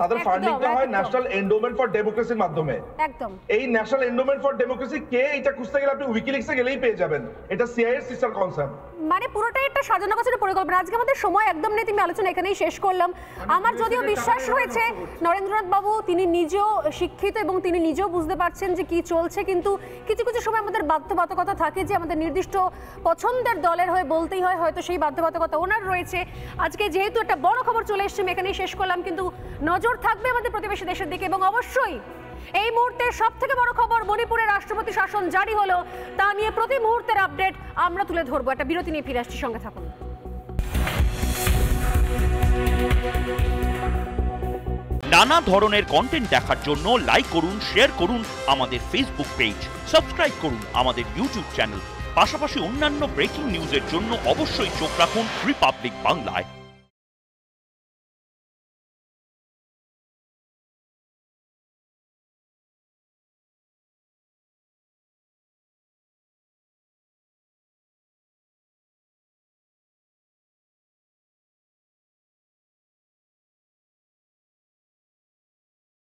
তাদের ফান্ডিংটা হয় ন্যাশনাল এন্ডোমেন্ট ফর ডেমোক্রেসির মাধ্যমে। একদম এই ন্যাশনাল এন্ডোমেন্ট ফর ডেমোক্রেসি কে, এটা খুঁজতে গেলে আপনি উইকিলিক্সে গেলেই পেয়ে যাবেন। এটা CIA এর সিস্টার কনসার্ন। মানে পুরোটাই একটা সাজানো গোছানো পরিকল্পনা। আজকে আমাদের সময় একদম নেই, তুমি আলোচনা এখানেই শেষ করলাম। আমার যদিও বিশ্বাস রয়েছে নরেন্দ্রনাথ বাবু তিনি নিজেও শিক্ষিত এবং তিনি নিজেও বুঝতে পারছেন যে কি চলছে, কিন্তু কিছু কিছু সময় আমাদের বাধ্যবাধকতা থাকে যে আমাদের নির্দিষ্ট পছন্দের দলের হয়ে বলতেই হয়, হয়তো সেই বাধ্যবাধকতা ওনার রয়েছে। আজকে যেহেতু একটা বড় খবর চলে এসেছে আমি এখানেই শেষ করলাম, কিন্তু নজর থাকবে আমাদের প্রতিবেশী দেশের দিকে। এবং অবশ্যই এই মুহূর্তে সবথেকে বড় খবর, মণিপুরে রাষ্ট্রপতি শাসন জারি হলো, তা নিয়ে প্রতি মুহূর্তের আপডেট আমরা তুলে ধরবো। একটা বিরতি নিয়ে ফিরে আসছি, সঙ্গে থাকুন। নানা ধরনের কন্টেন্ট দেখার জন্য লাইক করুন, শেয়ার করুন আমাদের ফেসবুক পেজ, সাবস্ক্রাইব করুন আমাদের ইউটিউব চ্যানেল। পাশাপাশি অন্যান্য ব্রেকিং নিউজের জন্য অবশ্যই চোখ রাখুন রিপাবলিক বাংলায়।